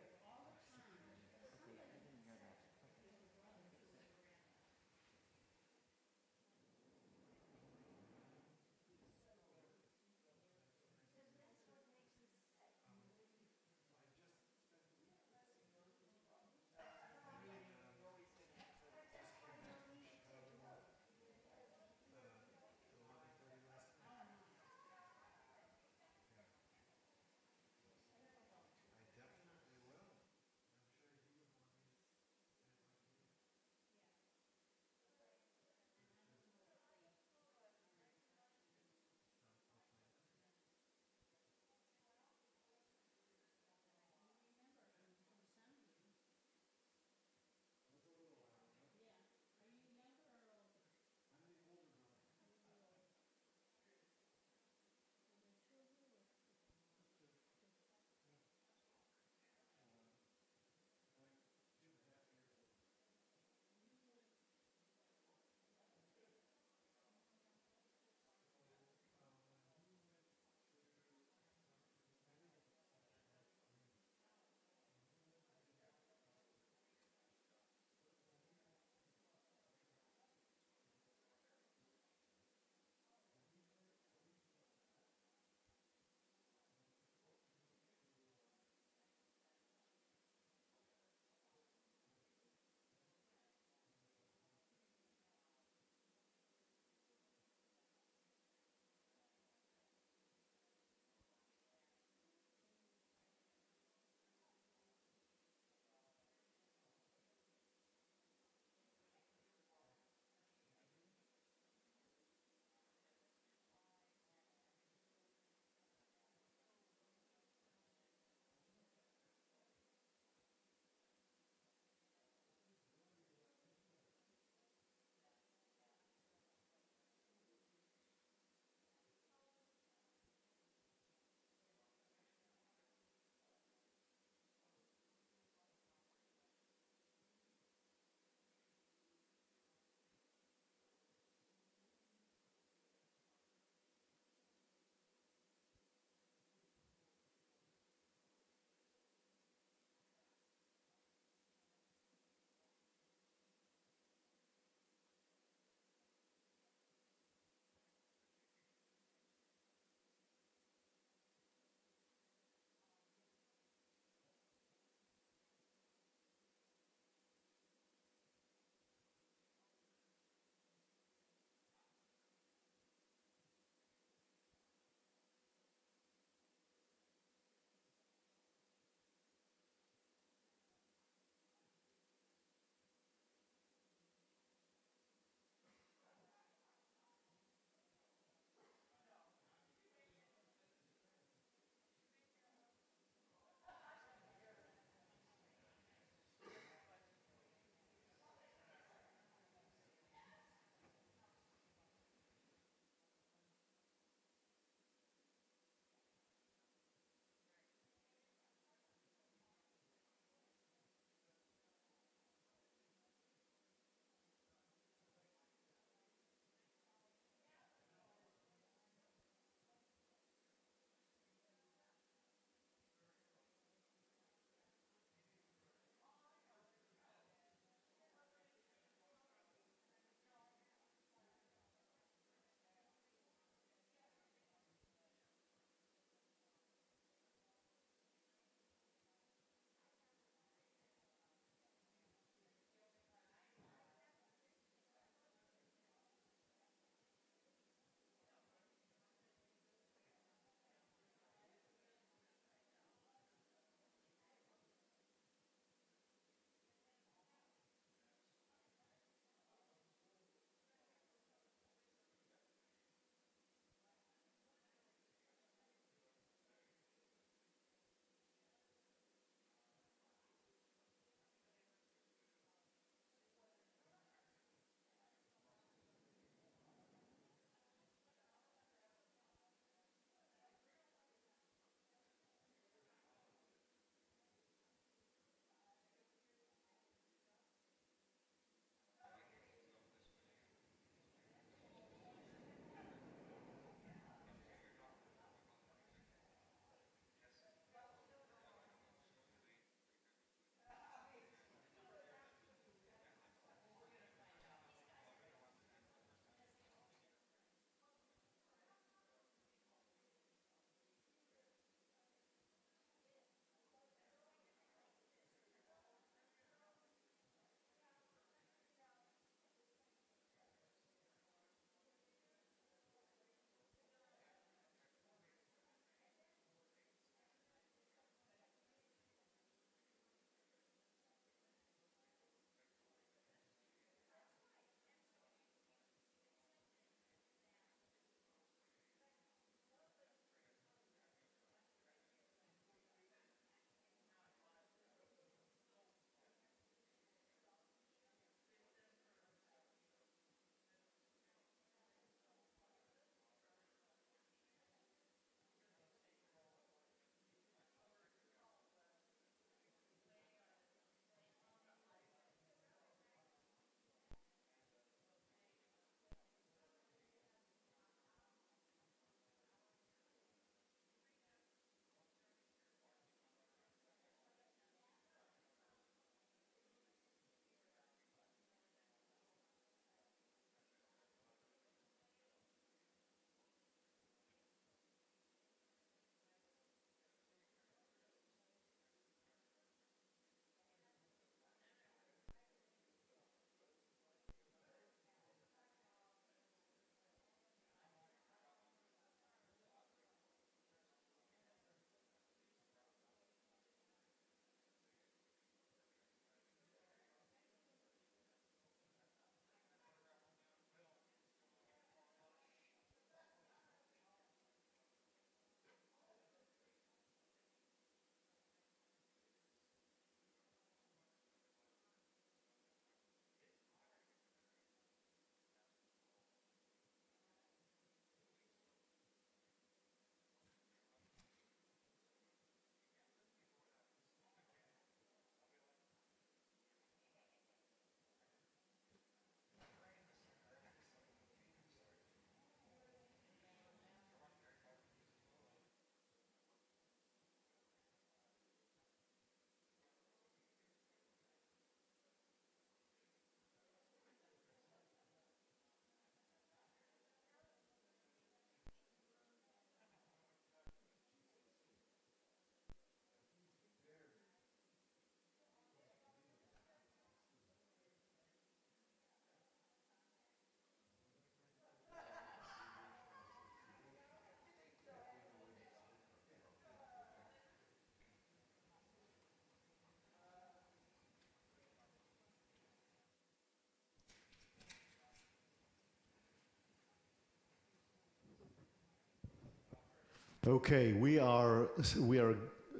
Okay, we are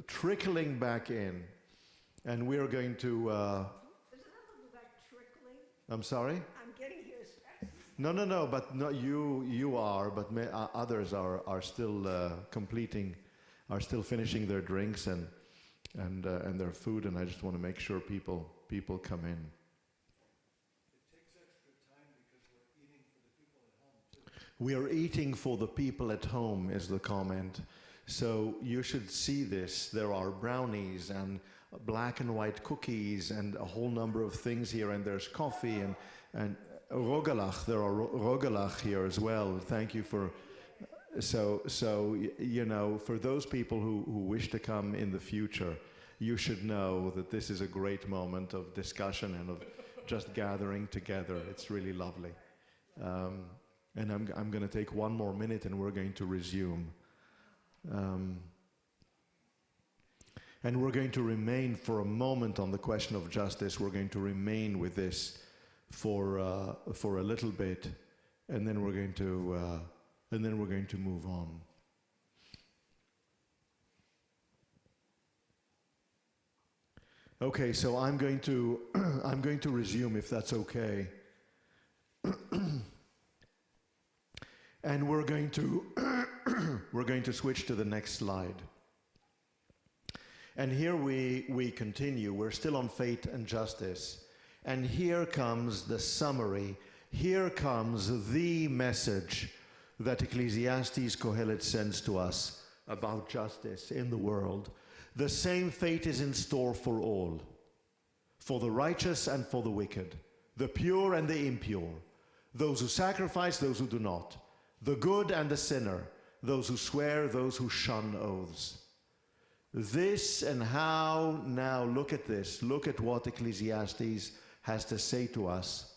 trickling back in, and we are going to. There's another word like trickling. I'm sorry. I'm getting here as fast as No, but not you. You are, but others are still are still finishing their drinks and their food, and I just want to make sure people come in. It takes extra time because we're eating for the people at home too. We are eating for the people at home, is the comment. So you should see this. There are brownies and black and white cookies and a whole number of things here, and there's coffee and rogalach. There are rogalach here as well. Thank you for. So you know, for those people who wish to come in the future, you should know that this is a great moment of discussion and of just gathering together. It's really lovely. And I'm going to take one more minute, and we're going to resume. And we're going to remain for a moment on the question of justice. We're going to remain with this for a little bit, and then we're going to move on. Okay, so I'm going to resume, if that's okay. And we're going to switch to the next slide. And here we continue. We're still on fate and justice. And here comes the summary. Here comes the message that Ecclesiastes Kohelet sends to us about justice in the world. The same fate is in store for all, for the righteous and for the wicked, the pure and the impure, those who sacrifice, those who do not, the good and the sinner, those who swear, those who shun oaths. This and how, now look at this, look at what Ecclesiastes has to say to us.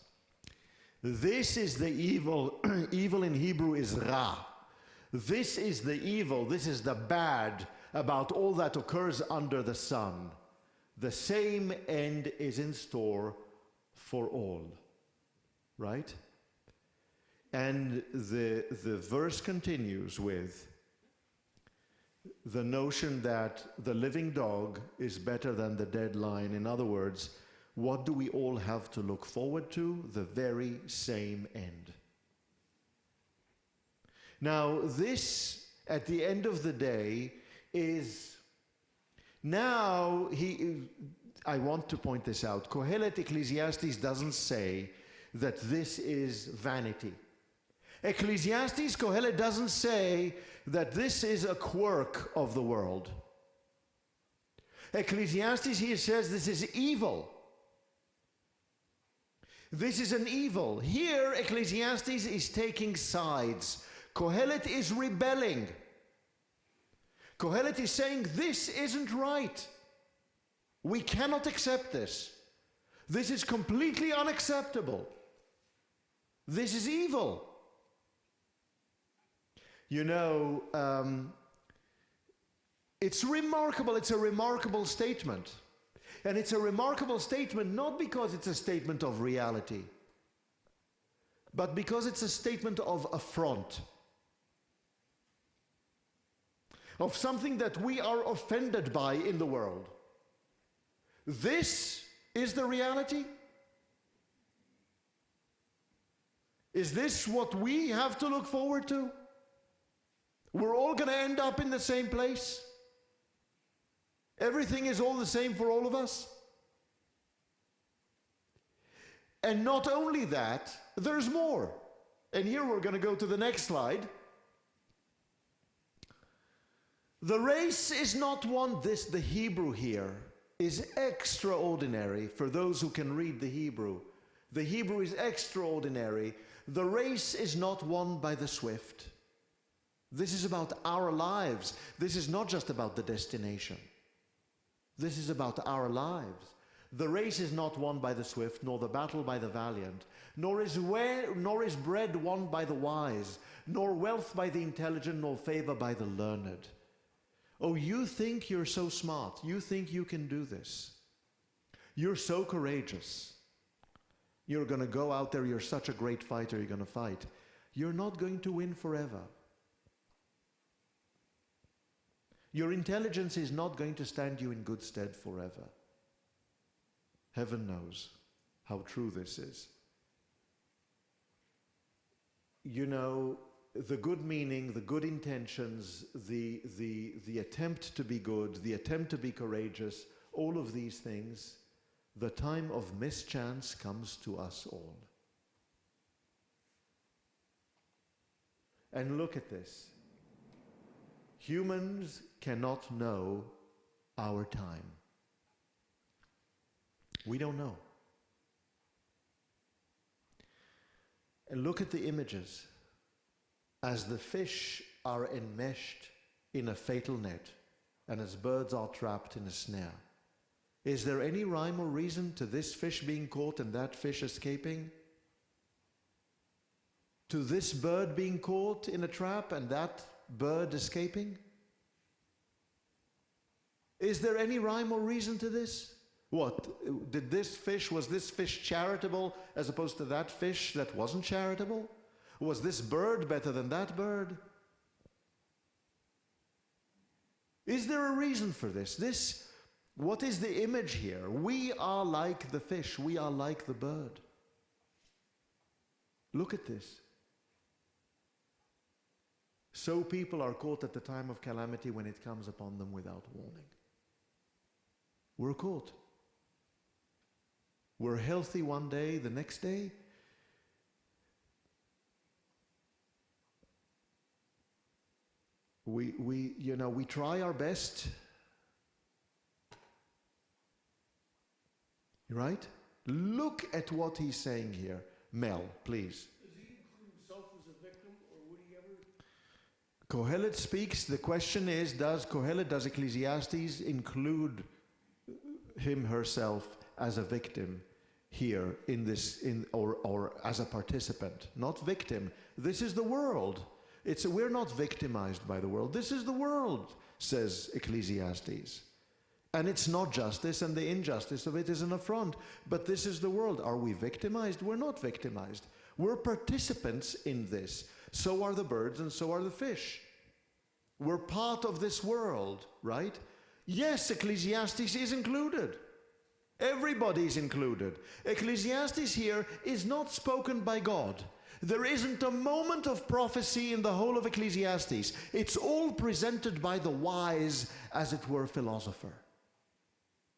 This is the evil, evil in Hebrew is ra. This is the evil, this is the bad about all that occurs under the sun. The same end is in store for all, right? And the verse continues with the notion that the living dog is better than the dead lion. In other words, what do we all have to look forward to? The very same end. Now, this, at the end of the day, is now I want to point this out. Kohelet Ecclesiastes doesn't say that this is vanity. Ecclesiastes Kohelet doesn't say that this is a quirk of the world. Ecclesiastes here says this is evil. This is an evil. Here Ecclesiastes is taking sides. Kohelet is rebelling. Kohelet is saying this isn't right. We cannot accept this. This is completely unacceptable. This is evil. You know, it's remarkable. It's a remarkable statement. And it's a remarkable statement not because it's a statement of reality, but because it's a statement of affront. Of something that we are offended by in the world. This is the reality? Is this what we have to look forward to? We're all going to end up in the same place? Everything is all the same for all of us? And not only that, there's more. And here we're going to go to the next slide. The race is not one, the Hebrew here is extraordinary for those who can read the Hebrew. The Hebrew is extraordinary. The race is not won by the swift. This is about our lives. This is not just about the destination. This is about our lives. The race is not won by the swift, nor the battle by the valiant, nor is bread won by the wise, nor wealth by the intelligent, nor favor by the learned. Oh, you think you're so smart. You think you can do this. You're so courageous. You're going to go out there. You're such a great fighter. You're going to fight. You're not going to win forever. Your intelligence is not going to stand you in good stead forever. Heaven knows how true this is. You know, the good meaning, the good intentions, the attempt to be good, the attempt to be courageous, all of these things, the time of mischance comes to us all. And look at this. Humans cannot know our time. We don't know. And look at the images. As the fish are enmeshed in a fatal net, and as birds are trapped in a snare, is there any rhyme or reason to this fish being caught and that fish escaping? To this bird being caught in a trap and that bird escaping? Is there any rhyme or reason to this? What? Was this fish charitable as opposed to that fish that wasn't charitable? Was this bird better than that bird? Is there a reason for this? What is the image here? We are like the fish. We are like the bird. Look at this. So people are caught at the time of calamity when it comes upon them without warning. We're caught. We're healthy one day, the next day we try our best. Right? Look at what he's saying here. Mel, please. Does he include himself as a victim, or would he ever? Kohelet speaks. The question is, does Ecclesiastes include herself as a victim here or as a participant? Not victim. This is the world. We're not victimized by the world. This is the world, says Ecclesiastes. And it's not justice, and the injustice of it is an affront. But this is the world. Are we victimized? We're not victimized. We're participants in this. So are the birds and so are the fish. We're part of this world, right? Yes, Ecclesiastes is included. Everybody's included. Ecclesiastes here is not spoken by God. There isn't a moment of prophecy in the whole of Ecclesiastes. It's all presented by the wise, as it were, philosopher.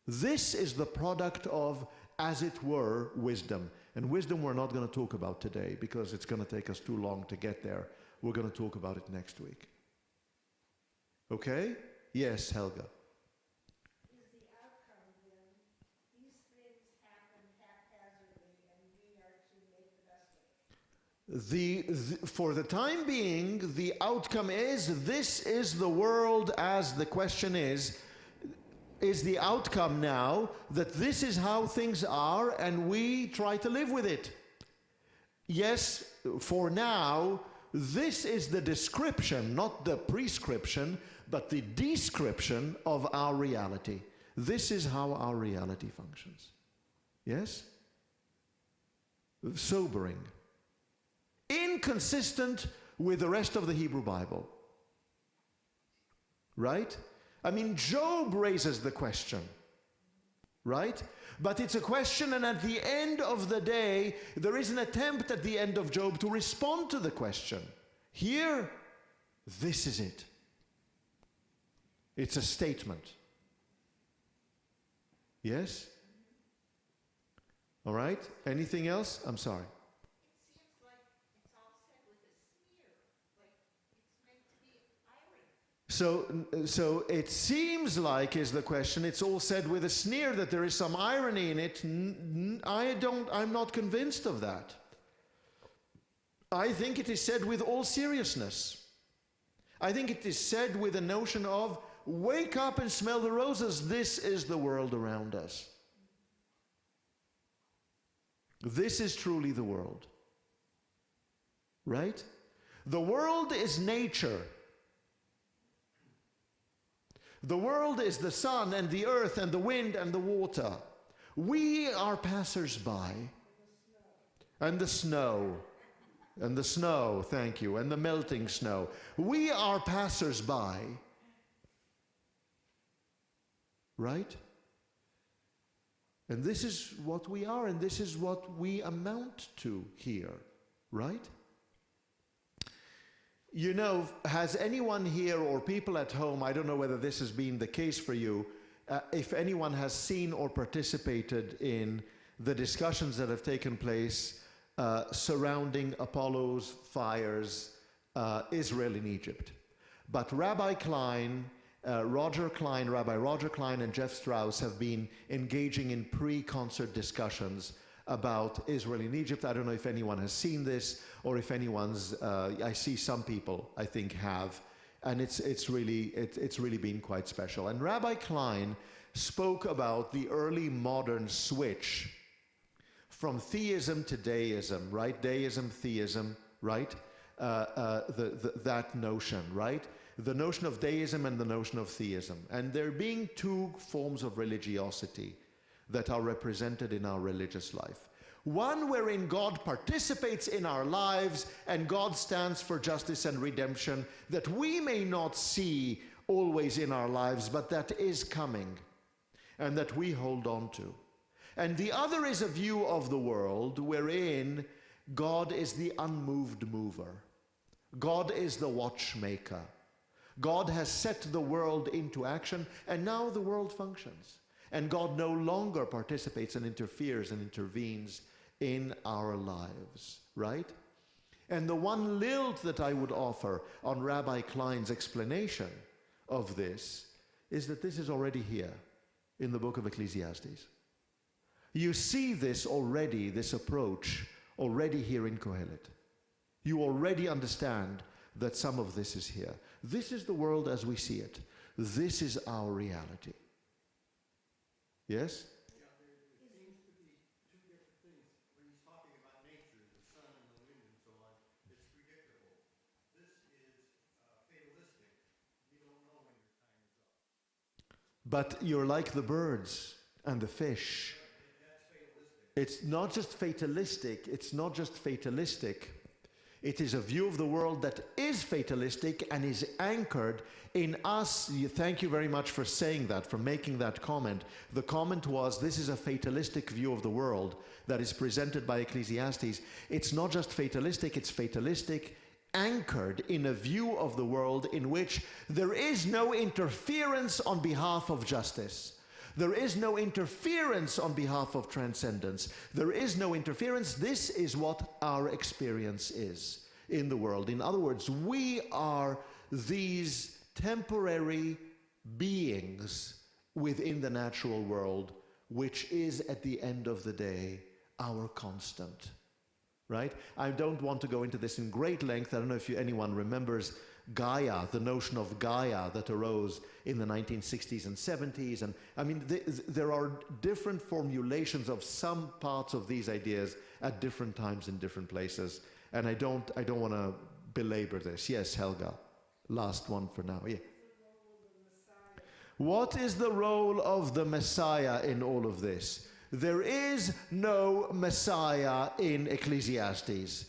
This is the product of, as it were, wisdom. And wisdom we're not going to talk about today because it's going to take us too long to get there. We're going to talk about it next week. Okay? Yes, Helga. Is the outcome then, these things happen haphazardly and we are to make the best of it? For the time being, the outcome is, this is the world as the question is the outcome now that this is how things are and we try to live with it. Yes, for now, this is the description, not the prescription, but the description of our reality. This is how our reality functions. Yes? Sobering. Inconsistent with the rest of the Hebrew Bible. Right? I mean, Job raises the question. Right? But it's a question, and at the end of the day, there is an attempt at the end of Job to respond to the question. Here, this is it. It's a statement. Yes? All right? Anything else? I'm sorry. It seems like it's all said with a sneer, like it's meant to be irony. So it seems like, is the question, it's all said with a sneer, that there is some irony in it. I'm not convinced of that. I think it is said with all seriousness. I think it is said with a notion of, wake up and smell the roses. This is the world around us. This is truly the world. Right? The world is nature. The world is the sun and the earth and the wind and the water. We are passers-by. And the snow. And the snow, thank you, and the melting snow. We are passers-by. right? And this is what we are, and this is what we amount to here, right? You know, has anyone here or people at home, I don't know whether this has been the case for you, if anyone has seen or participated in the discussions that have taken place surrounding Apollo's fires, Israel in Egypt. But Rabbi Roger Klein and Jeff Strauss have been engaging in pre-concert discussions about Israel in Egypt. I don't know if anyone has seen this or if anyone's, I see some people I think have, and it's really been quite special. And Rabbi Klein spoke about the early modern switch from theism to deism, right? Deism, theism, right? That notion, right? The notion of deism and the notion of theism. And there being two forms of religiosity that are represented in our religious life. One wherein God participates in our lives and God stands for justice and redemption that we may not see always in our lives, but that is coming and that we hold on to. And the other is a view of the world wherein God is the unmoved mover. God is the watchmaker. God has set the world into action, and now the world functions. And God no longer participates and interferes and intervenes in our lives, right? And the one lilt that I would offer on Rabbi Klein's explanation of this is that this is already here in the book of Ecclesiastes. You see this already, this approach, already here in Kohelet. You already understand that some of this is here. This is the world as we see it. This is our reality. Yes? Yeah, there seems to be two different things. When he's talking about nature, the sun and the wind and so on, it's predictable. This is fatalistic. You don't know when your time is up. But you're like the birds and the fish. That's fatalistic. It's not just fatalistic. It's not just fatalistic. It is a view of the world that is fatalistic and is anchored in us. Thank you very much for saying that, for making that comment. The comment was, this is a fatalistic view of the world that is presented by Ecclesiastes. It's not just fatalistic, it's fatalistic, anchored in a view of the world in which there is no interference on behalf of justice. There is no interference on behalf of transcendence. There is no interference. This is what our experience is in the world. In other words, we are these temporary beings within the natural world, which is at the end of the day our constant. Right? I don't want to go into this in great length. I don't know if anyone remembers Gaia, the notion of Gaia that arose in the 1960s and 70s. And I mean, there are different formulations of some parts of these ideas at different times in different places. And I don't want to belabor this. Yes, Helga, last one for now. Yeah. What is the role of the Messiah in all of this? There is no Messiah in Ecclesiastes.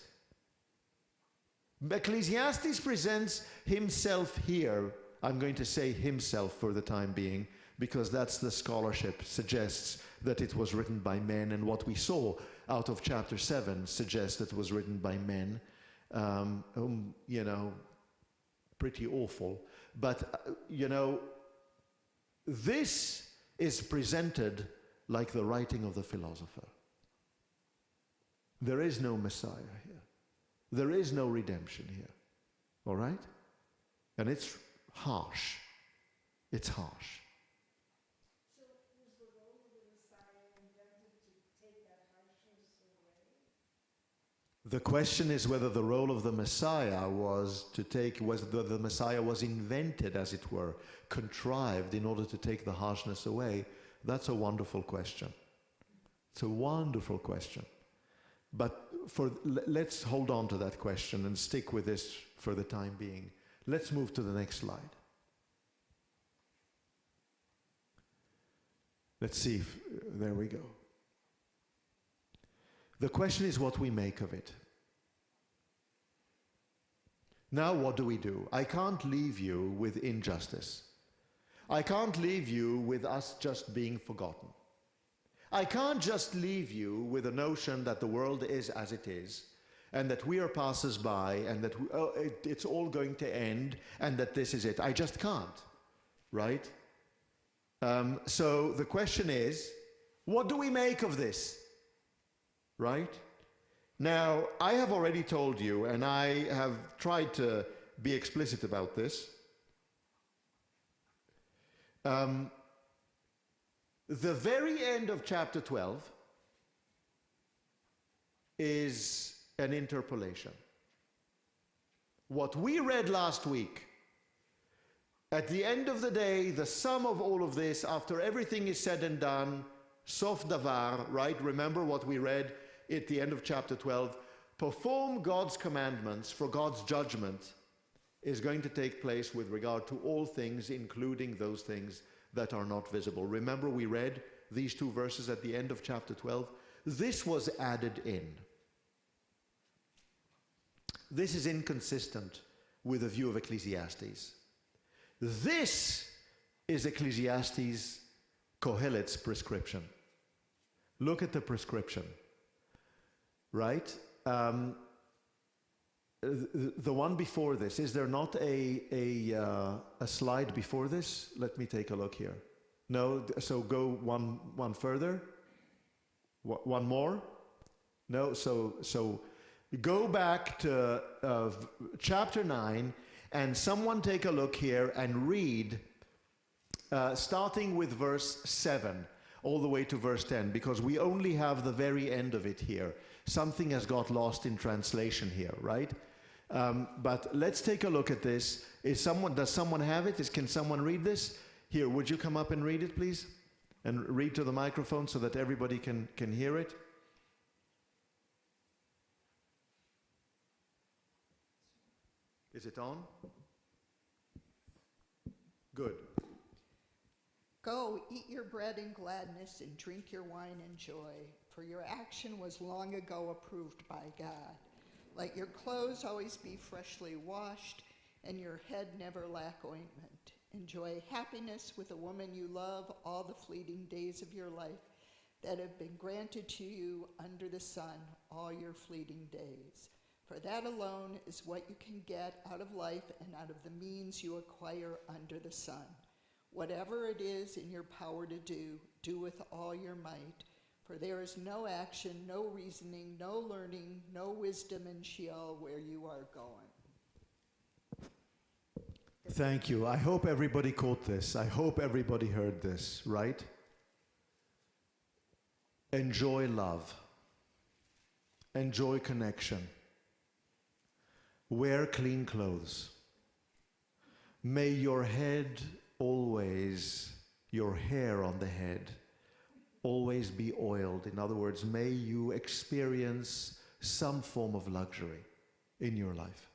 Ecclesiastes presents himself here. I'm going to say himself for the time being, because that's the scholarship suggests that it was written by men, and what we saw out of chapter 7 suggests that it was written by men, you know, pretty awful. But, you know, this is presented like the writing of the philosopher. There is no Messiah here. There is no redemption here. All right? And it's harsh. It's harsh. So was the role of the Messiah invented to take that harshness away? The question is whether the role of the Messiah was to take, whether the Messiah was invented, as it were, contrived in order to take the harshness away. That's a wonderful question. It's a wonderful question. But let's hold on to that question and stick with this for the time being. Let's move to the next slide. Let's see if, there we go. The question is what we make of it. Now what do we do? I can't leave you with injustice. I can't leave you with us just being forgotten. I can't just leave you with a notion that the world is as it is, and that we are passers-by, and that it's all going to end, and that this is it. I just can't, right? So the question is, what do we make of this, right? Now, I have already told you, and I have tried to be explicit about this. The very end of chapter 12 is an interpolation. What we read last week, at the end of the day, the sum of all of this, after everything is said and done, sof davar, right? Remember what we read at the end of chapter 12? Perform God's commandments, for God's judgment is going to take place with regard to all things, including those things that are not visible. Remember we read these two verses at the end of chapter 12? This was added in. This is inconsistent with the view of Ecclesiastes. This is Ecclesiastes Kohelet's prescription. Look at the prescription, right? The one before this, is there not a slide before this? Let me take a look here. No, so go one further. One more? No, so go back to chapter 9, and someone take a look here and read, starting with verse 7, all the way to verse 10, because we only have the very end of it here. Something has got lost in translation here, right? But let's take a look at this. Does someone have it? Can someone read this? Here, would you come up and read it, please? And read to the microphone so that everybody can hear it. Is it on? Good. Go, eat your bread in gladness and drink your wine in joy, for your action was long ago approved by God. Let your clothes always be freshly washed, and your head never lack ointment. Enjoy happiness with a woman you love all the fleeting days of your life that have been granted to you under the sun all your fleeting days. For that alone is what you can get out of life and out of the means you acquire under the sun. Whatever it is in your power to do, do with all your might. For there is no action, no reasoning, no learning, no wisdom in Sheol where you are going. Thank you. I hope everybody caught this. I hope everybody heard this, right? Enjoy love. Enjoy connection. Wear clean clothes. May your head always, your hair on the head, always be oiled. In other words, may you experience some form of luxury in your life.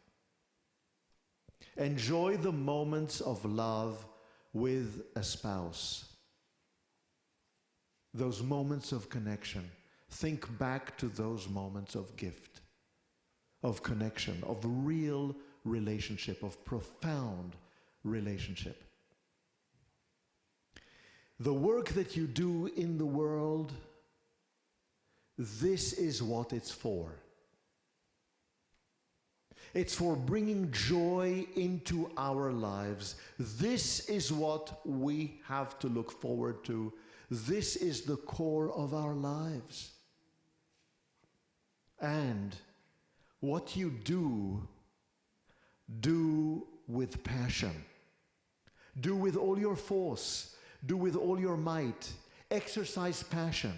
Enjoy the moments of love with a spouse. Those moments of connection. Think back to those moments of gift, of connection, of real relationship, of profound relationship. The work that you do in the world, this is what it's for. It's for bringing joy into our lives. This is what we have to look forward to. This is the core of our lives. And what you do, do with passion. Do with all your force. Do with all your might. Exercise passion.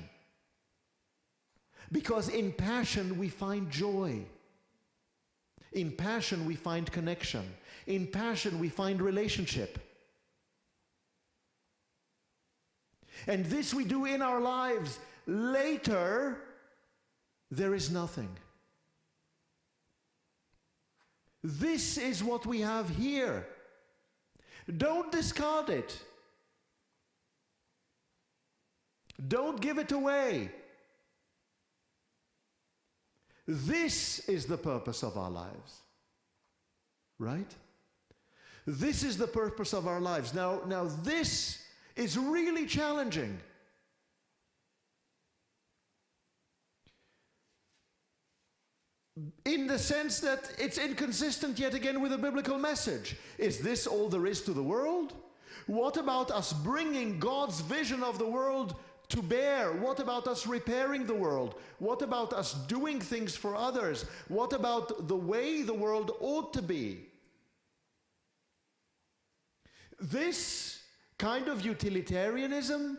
Because in passion we find joy. In passion we find connection. In passion we find relationship. And this we do in our lives. Later, there is nothing. This is what we have here. Don't discard it. Don't give it away. This is the purpose of our lives. Right? This is the purpose of our lives. Now this is really challenging. In the sense that it's inconsistent yet again with the biblical message. Is this all there is to the world? What about us bringing God's vision of the world to bear? What about us repairing the world? What about us doing things for others? What about the way the world ought to be? This kind of utilitarianism,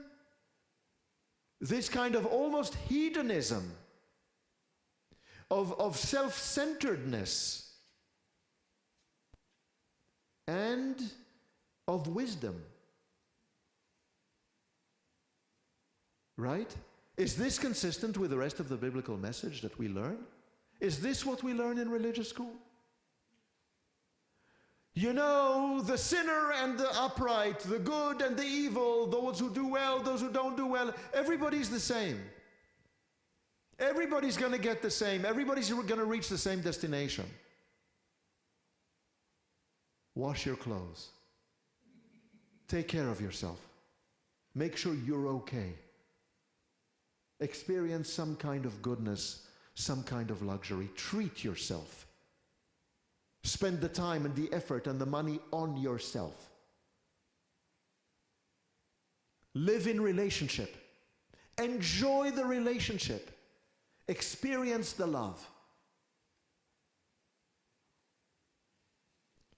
this kind of almost hedonism, of self-centeredness and of wisdom. Right? Is this consistent with the rest of the biblical message that we learn? Is this what we learn in religious school? You know, the sinner and the upright, the good and the evil, those who do well, those who don't do well, everybody's the same. Everybody's going to get the same. Everybody's going to reach the same destination. Wash your clothes. Take care of yourself. Make sure you're okay. Experience some kind of goodness, some kind of luxury. Treat yourself. Spend the time and the effort and the money on yourself. Live in relationship. Enjoy the relationship. Experience the love.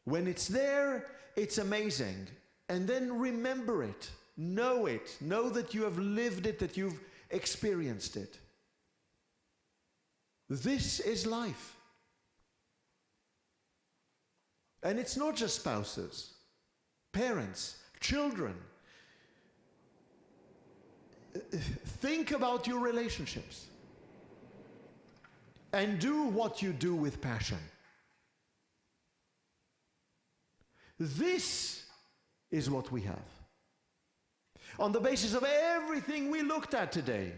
When it's there, it's amazing. And then remember it. Know it. Know that you have lived it, that you've experienced it. This is life. And it's not just spouses, parents, children. Think about your relationships. And do what you do with passion. This is what we have. On the basis of everything we looked at today,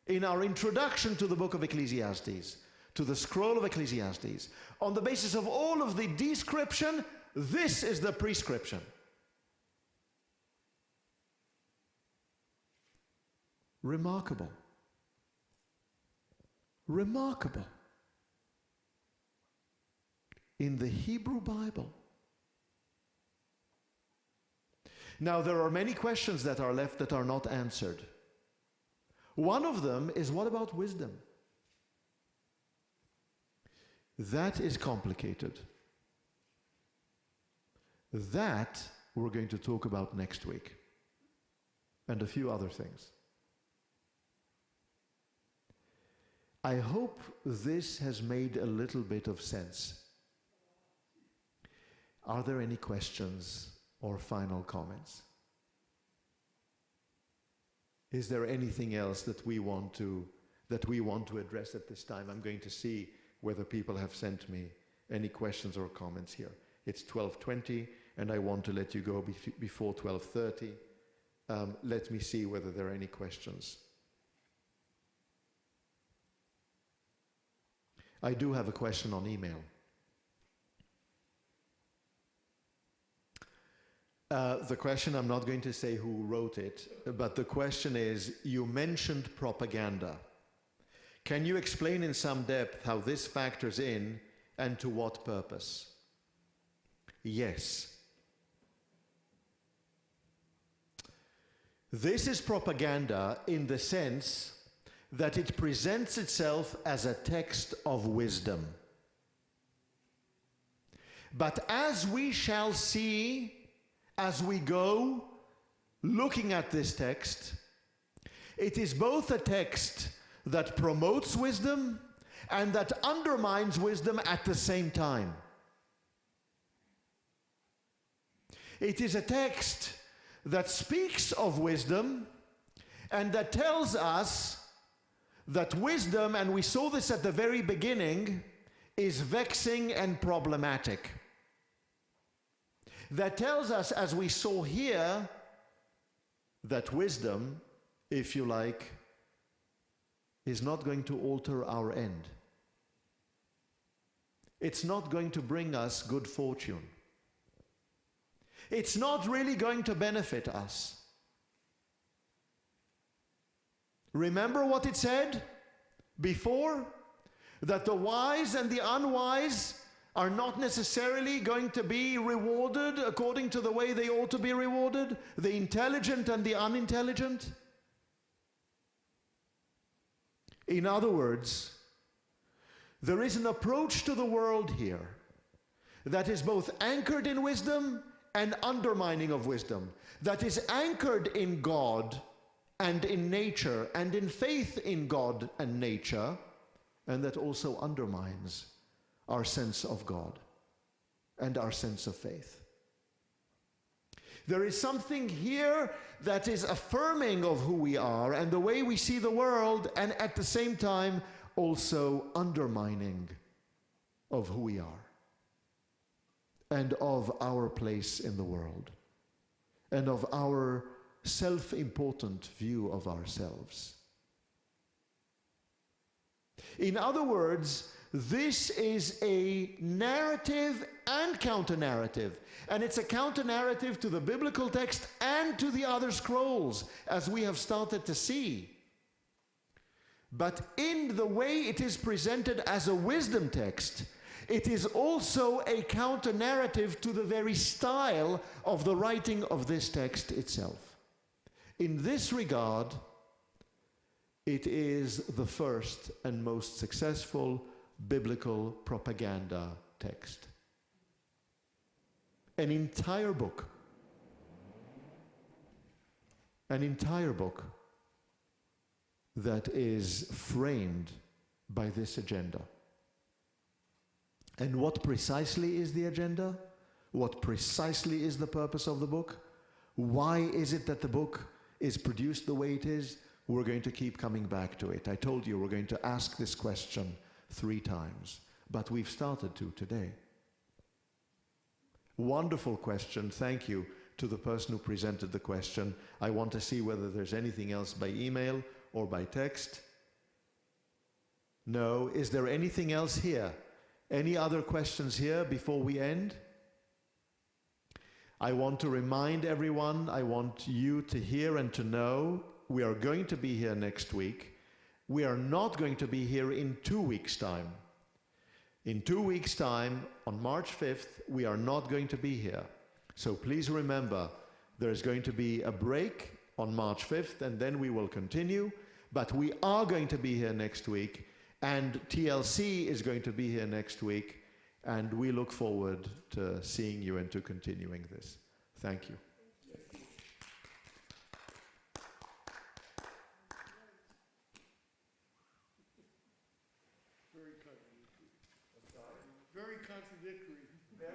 in our introduction to the book of Ecclesiastes, to the scroll of Ecclesiastes, on the basis of all of the description, this is the prescription. Remarkable. Remarkable. In the Hebrew Bible. Now, there are many questions that are left that are not answered. One of them is, what about wisdom? That is complicated. That we're going to talk about next week. And a few other things. I hope this has made a little bit of sense. Are there any questions or final comments? Is there anything else that we want to address at this time? I'm going to see whether people have sent me any questions or comments here. It's 12:20 and I want to let you go before 12:30. Let me see whether there are any questions. I do have a question on email. The question, I'm not going to say who wrote it, but the question is, you mentioned propaganda. Can you explain in some depth how this factors in and to what purpose? Yes. This is propaganda in the sense that it presents itself as a text of wisdom. But as we shall see as we go looking at this text, it is both a text that promotes wisdom and that undermines wisdom at the same time. It is a text that speaks of wisdom and that tells us that wisdom, and we saw this at the very beginning, is vexing and problematic. That tells us, as we saw here, that wisdom, if you like, is not going to alter our end. It's not going to bring us good fortune. It's not really going to benefit us. Remember what it said before? That the wise and the unwise are not necessarily going to be rewarded according to the way they ought to be rewarded? The intelligent and the unintelligent? In other words, there is an approach to the world here that is both anchored in wisdom and undermining of wisdom, that is anchored in God and in nature and in faith in God and nature, and that also undermines our sense of God and our sense of faith. There is something here that is affirming of who we are and the way we see the world, and at the same time also undermining of who we are and of our place in the world and of our self-important view of ourselves. In other words, this is a narrative and counter-narrative. And it's a counter-narrative to the biblical text and to the other scrolls, as we have started to see. But in the way it is presented as a wisdom text, it is also a counter-narrative to the very style of the writing of this text itself. In this regard, it is the first and most successful biblical propaganda text. An entire book that is framed by this agenda. And what precisely is the agenda? What precisely is the purpose of the book? Why is it that the book is produced the way it is? We're going to keep coming back to it. I told you we're going to ask this question 3 times, but we've started to today. Wonderful question. Thank you to the person who presented the question. I want to see whether there's anything else by email or by text. No. Is there anything else here? Any other questions here before we end? I want to remind everyone, I want you to hear and to know, we are going to be here next week. We are not going to be here in 2 weeks' time. In 2 weeks' time, on March 5th, we are not going to be here. So please remember, there is going to be a break on March 5th, and then we will continue. But we are going to be here next week, and TLC is going to be here next week, and we look forward to seeing you and to continuing this. Thank you. Very contradictory. Yeah,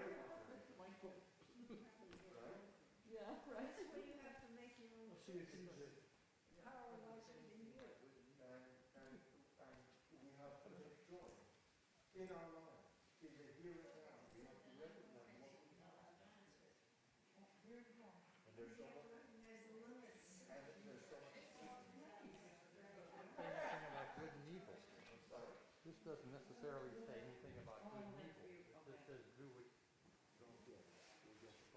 right. That's why you have to make your own choices. Power lies within you. And we have to take joy in our lives, in the here and now. We have to recognize what we have. And there's so much. Recognize the limits. And there's so much. Say anything about good and evil. This doesn't necessarily say anything about good and evil. This says do what.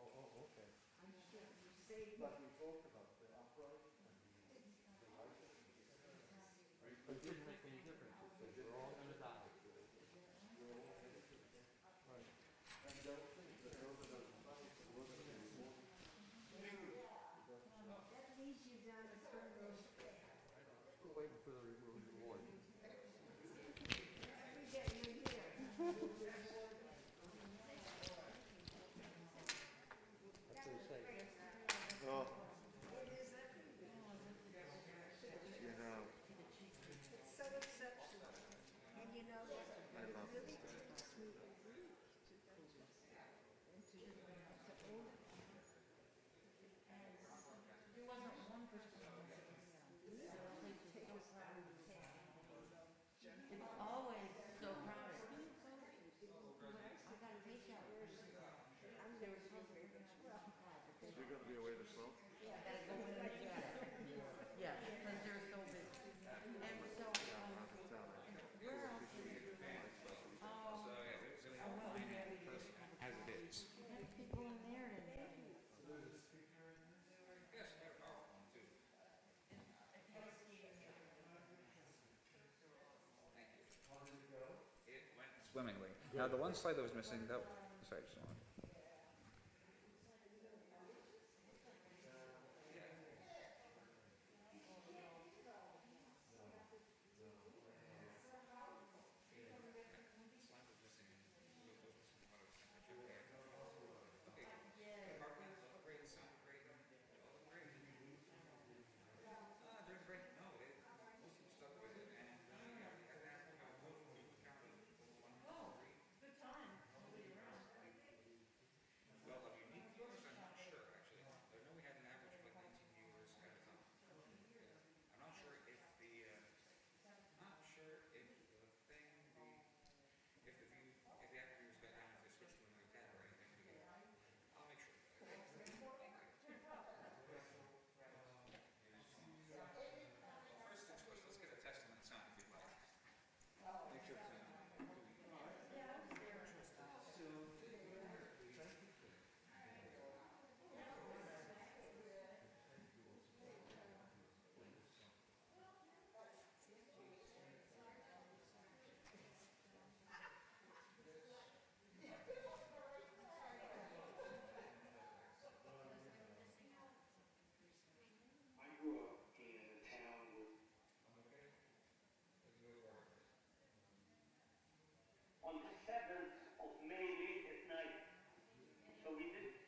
Oh, okay. But we talked about the upright and the righteous. But it didn't make any difference. It says we're all going to die. Right. And don't think that those are those punished and we're going to be rewarded. That leads you down a primrose path. Still waiting for the reward. Every day you're here, you're rewarded. That's what they say. Oh, It is everything. you know, It's so exceptional. And you know, it really takes me a week to digest it and to own it. There wasn't one person who was it's always so crowded. I got a takeout. I'm there to be very much well. you're going to be away to smoke? I gotta go in and get it. Yeah, because they're so busy. And so, where else is, oh, swimmingly. Now, the one slide that was missing, that, sorry, just one. Slide was missing, was missing what I was saying. I should pay attention. Okay, department looked great, sounded great, all looked great. During the break, no, most of them stuck with it, and yeah, we had to ask them about both of them. We counted one, two, three. Good time, nobody around. Well, of unique viewers, I'm not sure actually. I know we had an average of like 19 viewers at a time. I'm not sure if the, not sure if the thing, if the view, if the active viewers got down, if they switched to another tab or anything. I'll make sure. First things first, let's get a test on that sound if you'd like. Make sure it's I grew up in a town with, on the 7th of May late at night. So we did.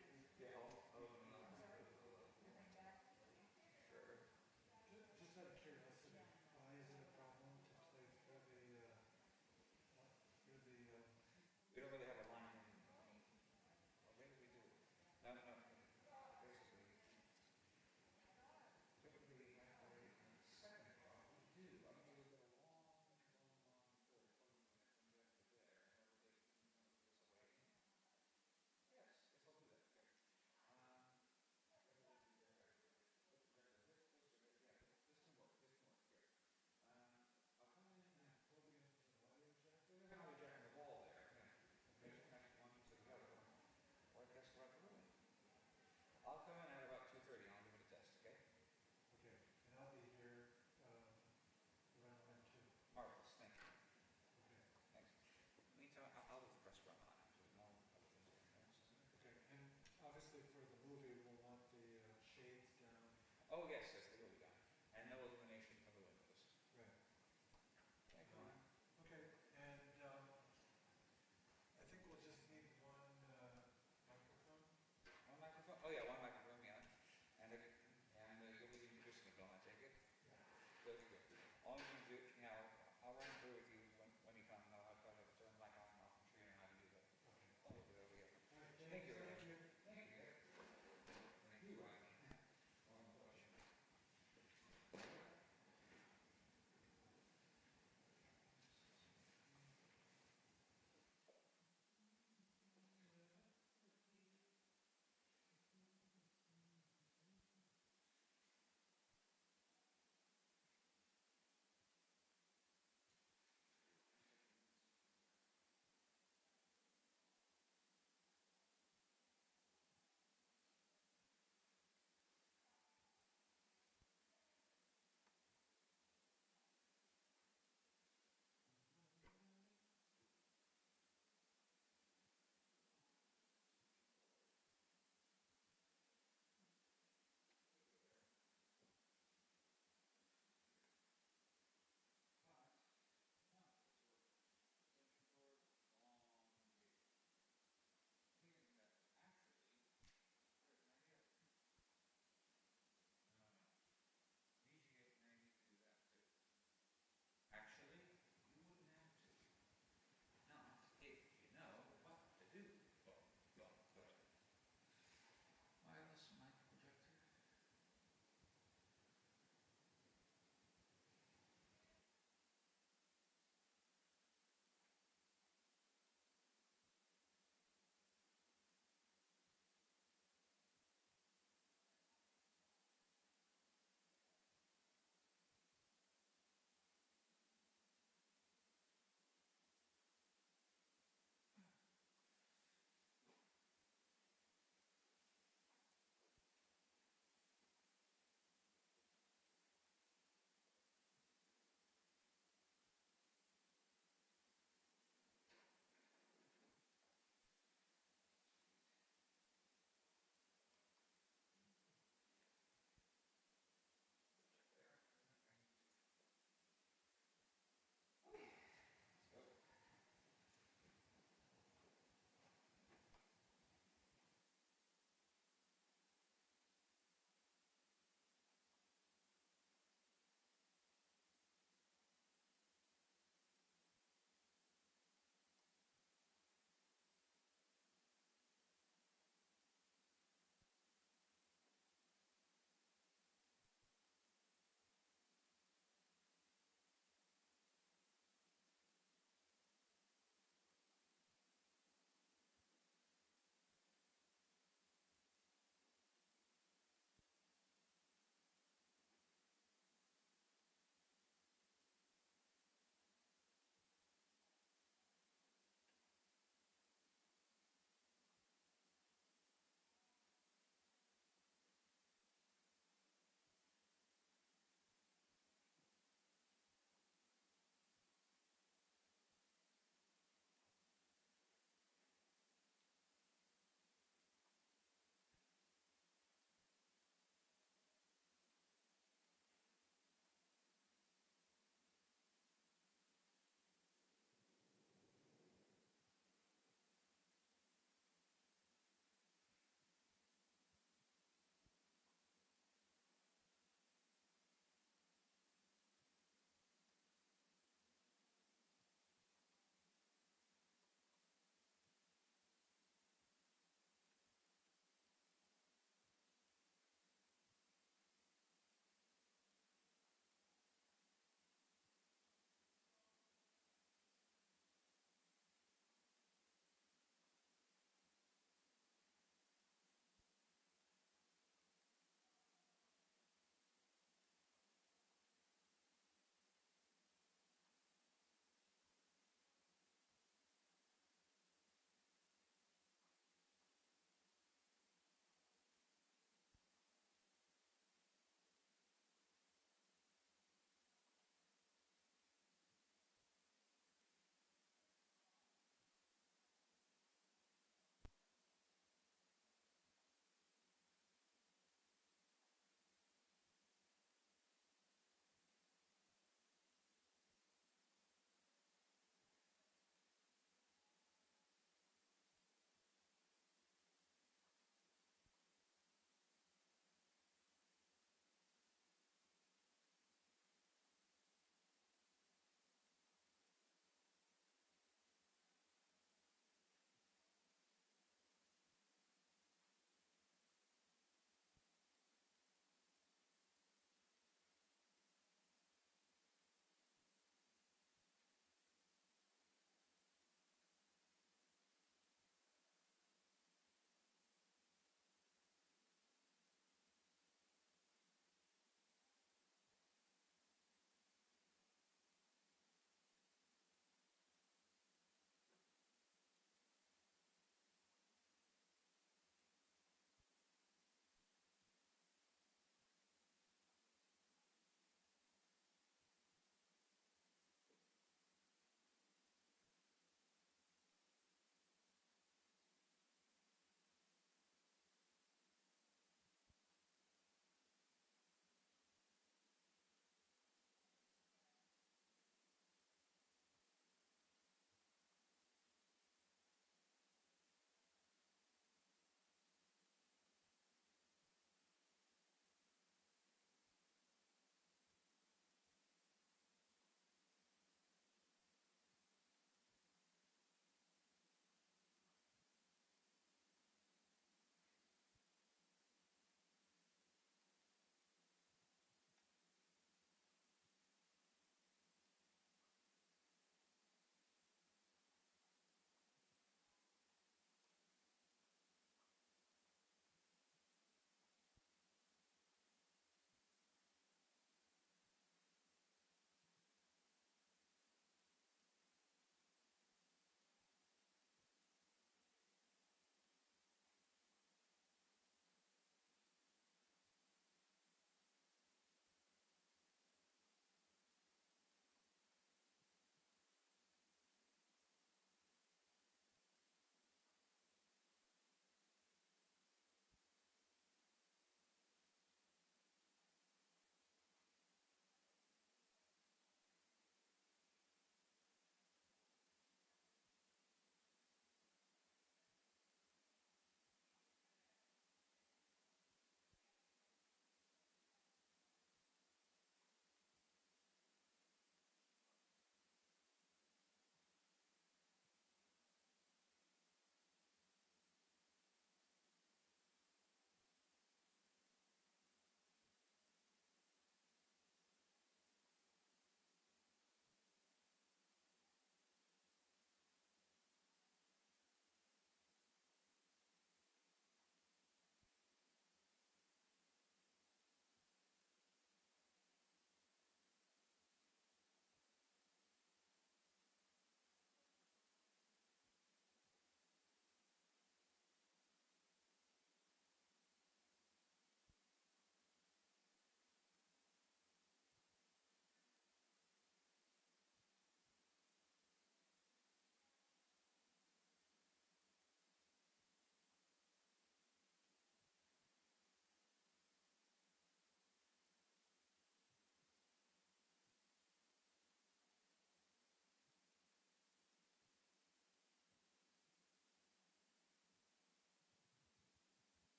Just out of curiosity, why is it a problem to play through the, we don't really have a line. Or maybe we do. No, no, no. Basically, typically, we do. I mean, we've got a long, long, long 30, 40 minutes from there to there, and we're taking this away. Yes, let's do that. Okay. This can work. This can work. Great. I'll come in and plug in the audio jack. There's an audio jack on the wall there. Okay. Connect one to the other one. Or I guess right through it. I'll come in at about 2:30 and I'll give it a test, okay? okay, and I'll be here, around then too. Marvelous. Thank you. Okay. Thanks. Meantime, I'll let the press run on actually. More other things are next. Okay, and obviously for the movie, we'll want the, shades down. Oh, yes.